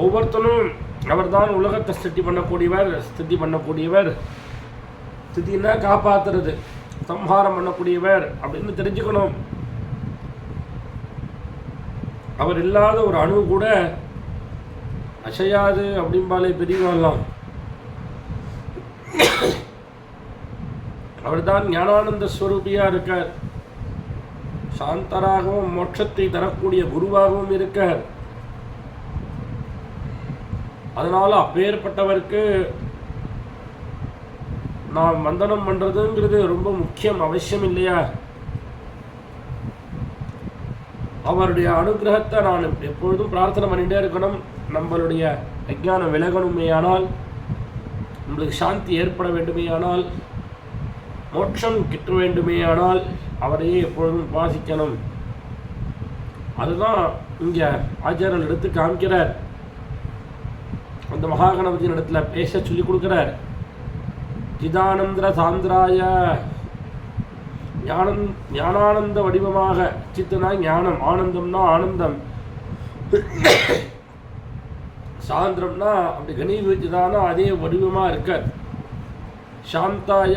ஒவ்வொருத்தனும் அவர்தான் உலகத்தை ஸ்திதி பண்ணக்கூடியவர். ஸ்திதினா காப்பாற்றுறது, சம்ஹாரம் பண்ணக்கூடியவர் அப்படின்னு தெரிஞ்சுக்கணும். அவர் இல்லாத ஒரு அணு கூட அசையாது அப்படிம்பாலே பெரியவெல்லாம். அவர்தான் ஞானானந்த ஸ்வரூபியா இருக்கார், சாந்தராகவும் மோட்சத்தை தரக்கூடிய குருவாகவும் இருக்கார். அதனால அப்பேற்பட்டவருக்கு நாம் வந்தனம் பண்றதுங்கிறது ரொம்ப முக்கியம், அவசியம் இல்லையா? அவருடைய அனுகிரகத்தை நான் எப்பொழுதும் பிரார்த்தனை பண்ணிட்டே இருக்கணும். நம்மளுடைய அஞ்ஞானம் விலகணுமேயானால், நம்மளுக்கு சாந்தி ஏற்பட வேண்டுமேயானால், மோட்சம் கிட்ட வேண்டுமேயானால் அவரையே எப்பொழுதும் உபாசிக்கணும். அதுதான் இங்க ஆச்சாரியர் எடுத்து காமிக்கிறார். அந்த மகாகணபதியின் இடத்துல பேச சொல்லி கொடுக்கிறார். சிதானந்திர சாந்திராய, ஞானானந்த வடிவமாக, சித்தனா ஞானம், ஆனந்தம்னா ஆனந்தம், சாந்திரம்னா அப்படி கணீவிச்சுதானா அதே வடிவமா இருக்கார். சாந்தாய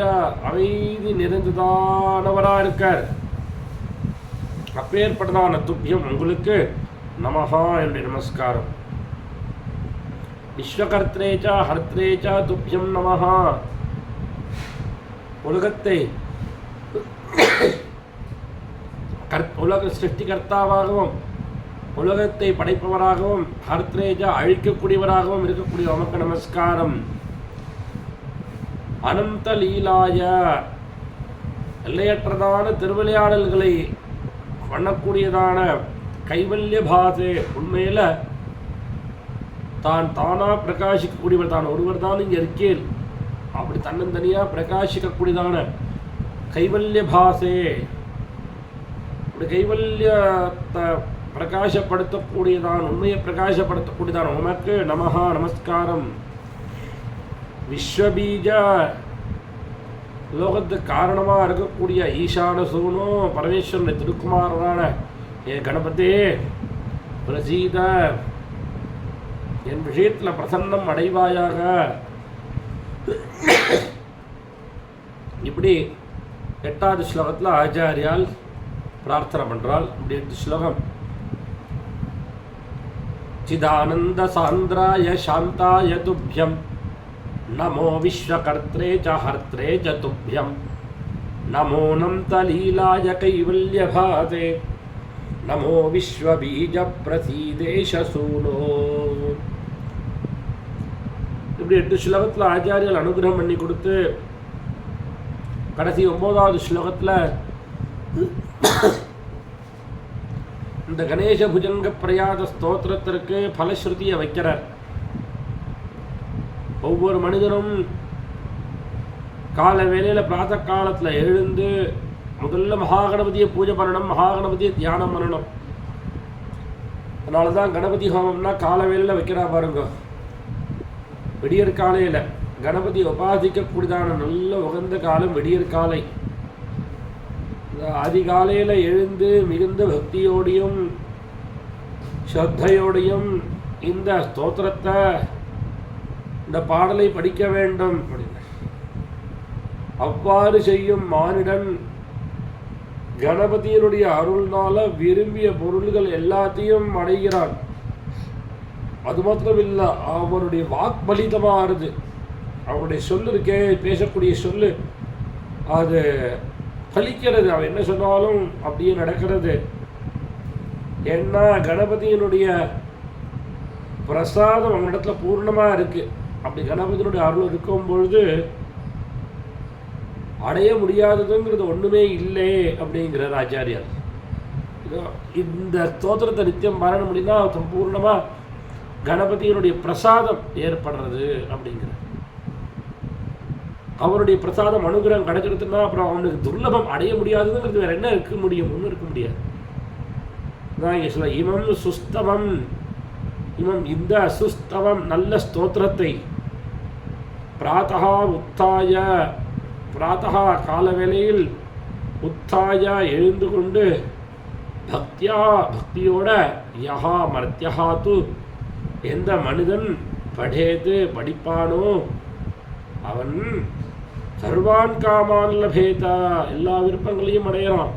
அமைதி நிறைந்ததானவரா இருக்கார். அப்பேற்பட்டதான துப்பியம் உங்களுக்கு நமஹா என்னுடைய நமஸ்காரம். விஸ்வகர்த்தேச்சா ஹர்த்தேச்சா துப்பியம் நமஹா. உலகத்தை உலக சிருஷ்டிகர்த்தாவாகவும் உலகத்தை படைப்பவராகவும் ஹர்த்தேஜா அழிக்கக்கூடியவராகவும் இருக்கக்கூடிய உமக்கு நமஸ்காரம். அனந்த லீலாய, எல்லையற்றதான திருவிளையாடல்களை பண்ணக்கூடியதான கைவல்ய பாசே, உண்மையில தான் தானா பிரகாசிக்கக்கூடியவர், தான் ஒருவர் தான் இங்கே இருக்கேன் அப்படி தன்னந்தனியாக பிரகாசிக்கக்கூடியதான கைவல்ய பாசே, அப்படி கைவல்யத்தை பிரகாசப்படுத்தக்கூடியதான், உண்மையை பிரகாசப்படுத்தக்கூடியதான் உமக்கு நமஹா நமஸ்காரம். விஸ்வபீஜ, லோகத்துக்கு காரணமாக இருக்கக்கூடிய ஈசான சூனோ பரமேஸ்வரனை திருக்குமாரனான ஏ கணபதே பிரசீத, என் விஷயத்தில் பிரசன்னம் அடைவாயாக. இப்படி 8வது ஸ்லோகத்தில் ஆச்சாரியால் பிரார்த்தனை பண்றாள். இப்படி 8 ஸ்லோகம். சிதானந்த சாந்திராய சாந்தாய துப்யம் நமோ விஸ்வகர்த்ரே ச ஹர்த்ரே ச துப்யம் நமோ நந்தலீலாய கைவல்யபாதே நமோ விஸ்வபீஜ பிரசீதேஷ சூனோ. இப்படி 8 ஸ்லோகத்தில் ஆச்சாரியர்கள் அனுகிரகம் பண்ணி கொடுத்து கடைசி 9வது ஸ்லோகத்தில் இந்த கணேச புஜங்க பிரயாத ஸ்தோத்திரத்திற்கு பலஸ்ருதியை வைக்கிறார். ஒவ்வொரு மனிதனும் கால வேளையில் பிராத்த காலத்தில் எழுந்து முதல்ல மகாகணபதியை பூஜை பண்ணணும், மகாகணபதியை தியானம் பண்ணணும். அதனால தான் கணபதி ஹோமம்னா காலவேளையில் வைக்கிறா பாருங்க. விடியற் காலையில் கணபதி உபாசிக்கக்கூடியதான நல்ல உகந்த காலம் விடியற் காலை. அதிகாலையில் எழுந்து மிகுந்த பக்தியோடையும் ஸ்ரத்தையோடையும் இந்த ஸ்தோத்திரத்தை இந்த பாடலை படிக்க வேண்டும். அவ்வாறு செய்யும் மானிடன் கணபதியினுடைய அருள்னால விரும்பிய பொருள்கள் எல்லாத்தையும் அடைகிறான். அது மாத்திரமில்லை, அவனுடைய வாக்பலிதமாகிறது. அவனுடைய சொல்லு இருக்கே, பேசக்கூடிய சொல்லு அது பலிக்கிறது. அவன் என்ன சொன்னாலும் அப்படியே நடக்கிறது. ஏன்னா கணபதியினுடைய பிரசாதம் அவனிடத்துல பூர்ணமாக இருக்குது. அப்படி கணபதியினுடைய அருள் இருக்கும் பொழுது அடைய முடியாததுங்கிறது ஒன்றுமே இல்லை அப்படிங்கிறார் ஆச்சாரியார். இந்த ஸ்தோத்திரத்தை நித்தியம் பாராயணம் முடியும்னா சம்பூர்ணமாக கணபதியினுடைய பிரசாதம் ஏற்படுறது அப்படிங்கிறார். அவருடைய பிரசாதம் அனுகிரகம் கிடைச்சிருச்சுன்னா அப்புறம் அவனுக்கு துர்லபம் அடைய முடியாததுங்கிறது வேற என்ன இருக்க முடியும்? ஒன்றும் இருக்க முடியாது. தான் சொல்ல இமம் சுஸ்தவம், இமம் இந்த சுஸ்தவம் நல்ல ஸ்தோத்திரத்தை பிராத்தகா உத்தாய, பிராத்தகா காலவேளையில் உத்தாய எழுந்து கொண்டு பக்தியா பக்தியோட யஹா மர்த்தியா து எந்த மனிதன் படேது படிப்பானோ அவன் சர்வான் காமான் லபேதா எல்லா விருப்பங்களையும் அடையறான்.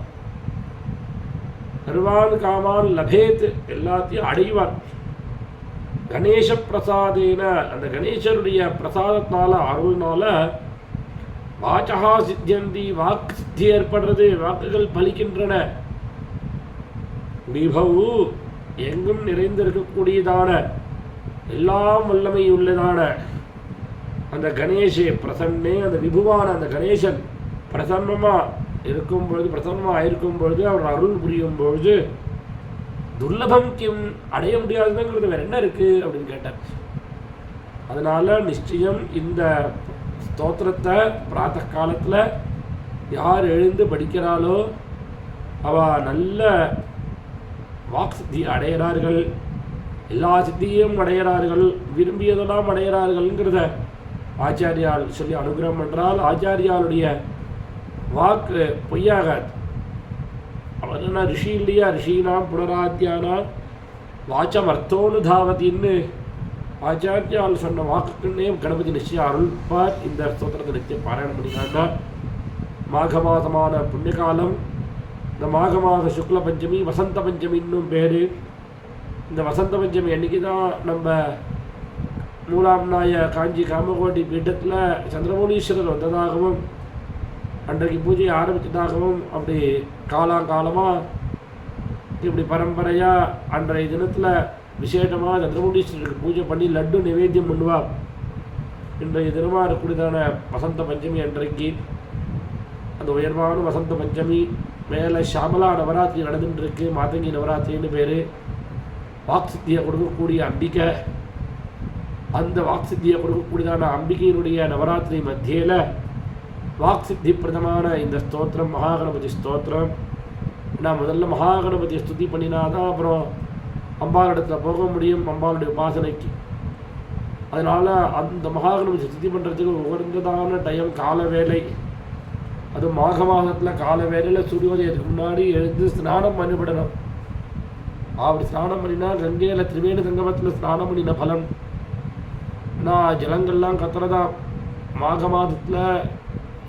சர்வான் காமான் லபேத் எல்லாத்தையும் அடைவான். கணேச பிரசாதேன அந்த கணேசருடைய பிரசாதத்தினால அருள்னால வாச்சகா சித்தியந்தி வாக்கு சித்தி ஏற்படுறது, வாக்குகள் பலிக்கின்றன. விபவு எங்கும் நிறைந்திருக்கக்கூடியதான எல்லாம் வல்லமை உள்ளதான அந்த கணேசே பிரசன்னே அந்த விபுவான அந்த கணேசன் பிரசன்னமாக இருக்கும் பொழுது, பிரசன்னமாக இருக்கும் பொழுது, அவர் அருள் புரியும் பொழுது துர்லபம் கிம் அடைய முடியாதுங்கிறது வேற என்ன இருக்குது அப்படின்னு கேட்டார். அதனால் நிச்சயம் இந்த ஸ்தோத்திரத்தை பிராத்த காலத்தில் யார் எழுந்து படிக்கிறாளோ அவள் நல்ல வாக் சித்தி அடைகிறார்கள், எல்லா சித்தியும் அடைகிறார்கள், விரும்பியதெல்லாம் அடைகிறார்கள்ங்கிறத ஆச்சாரியால் சொல்லி அனுகிரகம் என்றால் ஆச்சாரியாளுடைய வாக்கு பொய்யாகாது. அவர் என்ன ரிஷி இல்லையா? ரிஷினாம் புனராத்தியானா வாச்சம் அர்த்தோனுதாவத்தின்னு ஆச்சாரியால் சொன்ன வாக்குக்குன்னே கணபதி நிச்சயம் அருள்பார். இந்த ஸ்தோத்திரத்தை நிச்சயம் பாராயணம் பண்ணிக்காண்டா. மாக மாதமான புண்ணியகாலம், இந்த மாக மாத சுக்ல பஞ்சமி வசந்த பஞ்சமின்னும் பேர். இந்த வசந்த பஞ்சமி அன்றைக்கி தான் நம்ம மூலாம்நாய காஞ்சி காமகோட்டி பீட்டத்தில் சந்திரமௌலீஸ்வரர் வந்ததாகவும் அன்றைக்கு பூஜையை ஆரம்பித்ததாகவும் அப்படி காலாங்காலமாக இப்படி பரம்பரையாக அன்றைய தினத்தில் விசேஷமாக சந்திரமௌலீஸ்வரருக்கு பூஜை பண்ணி லட்டு நிவேத்தியம் பண்ணுவார். இன்றைய தினமாக இருக்கக்கூடியதான வசந்த பஞ்சமி அன்றைக்கு அந்த உயர்வான வசந்த பஞ்சமி மேலே ஷாமலா நவராத்திரி நடந்துட்டுருக்கு. மாதங்கி நவராத்திரின்னு பேர். வாக்சித்தியை கொடுக்கக்கூடிய அம்பிகை, அந்த வாக்சித்தியை கொடுக்கக்கூடியதான அம்பிகையினுடைய நவராத்திரி மத்தியில் வாக்சித்தி பிரதமான இந்த ஸ்தோத்திரம் மகாகணபதி ஸ்தோத்திரம். நான் முதல்ல மகாகணபதியை ஸ்துதி பண்ணினாதான் அப்புறம் அம்பாளிடத்தில் போக முடியும், அம்பாளுடைய உபாசனைக்கு. அதனால் அந்த மகாகணபதி ஸ்துதி பண்ணுறதுக்கு உகந்ததான டைம் கால வேலை. அது மாக மாதத்தில் கால வேலையில் சூரியோதயத்துக்கு முன்னாடி எழுந்து ஸ்நானம் பண்ணிவிடணும். அப்படி ஸ்நானம் பண்ணினா கங்கையில் திரிவேணி சங்கமத்தில் ஸ்நானம் பண்ணின பலன். ஆனால் ஜலங்கள்லாம் கத்துறதா மாக மாதத்தில்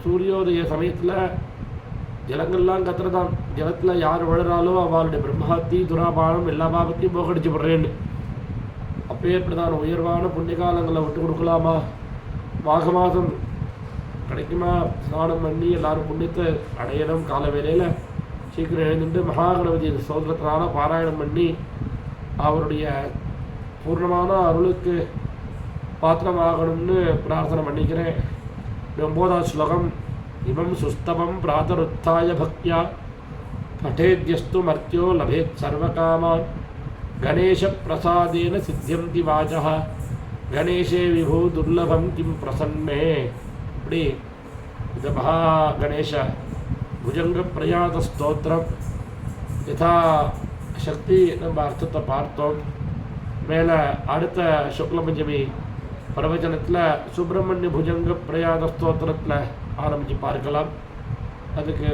சூரியோதய சமயத்தில் ஜலங்கள்லாம் கத்துறதான். ஜலத்தில் யார் விழுறாலோ அவளுடைய பிரம்மஹத்தி துராபானம் எல்லா பாபத்தையும் போக்கடிச்சு போடுறேன்னு. அப்பேற்பட்டதான உயர்வான புண்ணிய காலங்களை விட்டு கொடுக்கலாமா? மாக மாதம் கிடைக்குமா? ஸ்நானம் பண்ணி எல்லாரும் புண்ணியத்தை அடையணும். கால வேலையில் சீக்கிரம் எழுந்துட்டு மகாகணபதி சோதரத்தினால பாராயணம் பண்ணி அவருடைய பூர்ணமான அருளுக்கு பாத்திரமாகணும்னு பிரார்த்தனை பண்ணிக்கிறேன். 9வது ஸ்லோகம். இமம் சுஸ்தவம் பிராதருத்தாய பக்தியா பட்டேத்யஸ்து மர்த்தியோ லபேத் சர்வகாமான் கணேச பிரசாதேன சித்தியந்தி வாச்சः கணேசே விபூ துர்லபம் கிம் பிரசன்னே. இப்படி இந்த மகா கணேச புஜங்க பிரயாத ஸ்தோத்திரம் யதா சக்தி நம்ம அர்த்தத்தை பார்த்தோம். மேலே அடுத்த சுக்ல பஞ்சமி பிரவச்சனத்தில் சுப்பிரமணிய புஜங்க பிரயாத ஸ்தோத்திரத்தில் ஆரம்பித்து பார்க்கலாம். அதுக்கு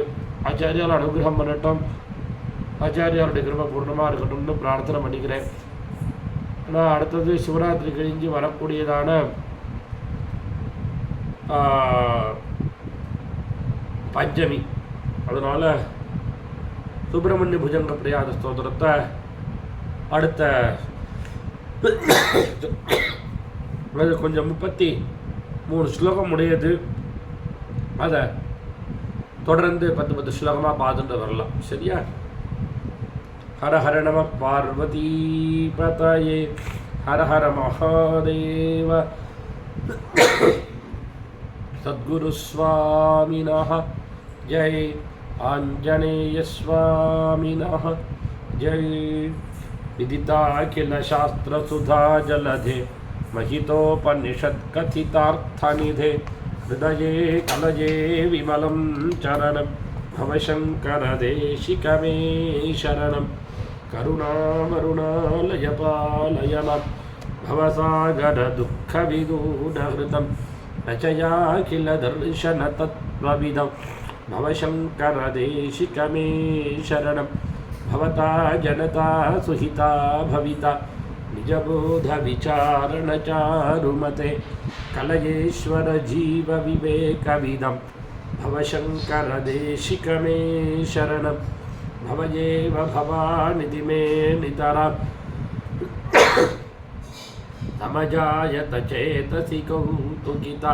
ஆச்சாரியால் அனுகிரகம் பண்ணட்டும், ஆச்சாரியாருடைய கிருபை பூர்ணமாக இருக்கட்டும்னு பிரார்த்தனை பண்ணிக்கிறேன். ஆனால் அடுத்தது சிவராத்திரி கழிஞ்சு வரக்கூடியதான பஞ்சமி. அதனால் சுப்பிரமணிய புஜங்க பிரயாத ஸ்தோத்திரத்தை அடுத்த அது கொஞ்சம் 33 ஸ்லோகம் உடையது. அதை தொடர்ந்து 10 ஸ்லோகமாக பார்த்துட்டு வரலாம். சரியா? ஹர ஹர நம பார்வதி பதயே ஹர ஹர மகாதேவ. சத்குரு சுவாமினஹ ஜெய், ஆஞ்சநேய ஸ்வாமினஹ ஜெய். விதிதா கில சாஸ்திர சுதா ஜலதே महितोपनिषत् कथितार्थनिधे हृदये कलये विमलं चरणं भवशङ्करदेशिकमे शरणं. करुणामरुणालय मां भवसागरदुःखविदूढहृतं रचयाखिलदर्शनतत्त्वविदं भवशङ्करदेशिकमे शरणं. भवता जनता सुहिता भविता निजबोधविचारणचारुमते कलयेश्वर जीवविवेकविदं भवशङ्करदेशिकमे शरणं. भवयेव भवानिधि मे नितरां समजायत चेतसि कौतुकिता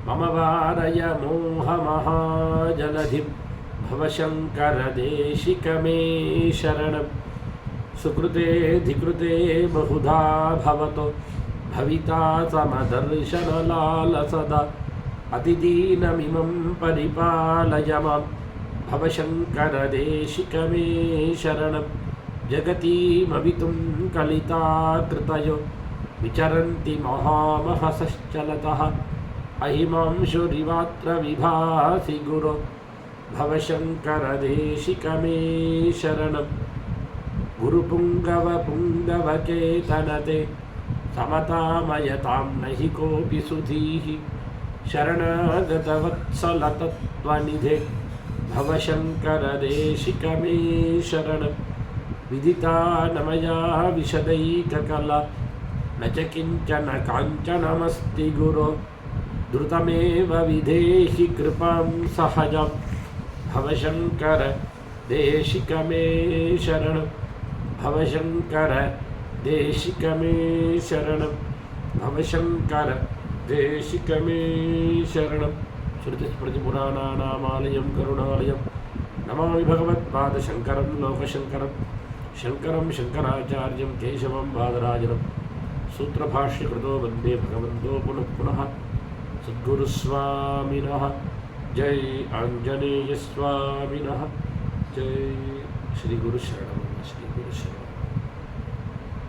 मम वारय मोहमहाजलधिं भवशङ्करदेशिकमे शरणं. सुकृते धिकृते बहुधा भवतो भविता समदर्शनलालसदा अतिदीनमिमं परिपालय मां भवशङ्करदेशिकमे शरणं. जगतीमवितुं कलिताकृतयो विचरन्ति महामहसश्चलतः अहिमांशुरिवात्र विभासि गुरो भवशङ्करदेशिकमे शरणं. गुरुपुङ्गवपुङ्गवकेतनते समतामयतां नहि कोऽपि सुधीः शरणागतवत्सलतत्त्वनिधे भवशङ्करदेशिकमे शरणं. विदितानमया विशदैककला न च किञ्चन काञ्चनमस्ति गुरो द्रुतमेव विधेहि कृपां सहजं भवशङ्करदेशिकमे शरणं. भवशङ्करदेशिकमे शरणं. भवशङ्करदेशिकमे शरणं. श्रुतिस्मृतिपुराणानामालयं करुणालयं नमामि भगवत्पादशङ्करं लोकशङ्करं. शङ्करं शङ्कराचार्यं केशवं बादरायणं सूत्रभाष्यकृतो वन्दे भगवन्तो पुनः पुनः. सद्गुरुस्वामिनः जय, आञ्जनेयस्वामिनः जय. श्री गुरु शरणं, श्री गुरु शरणं.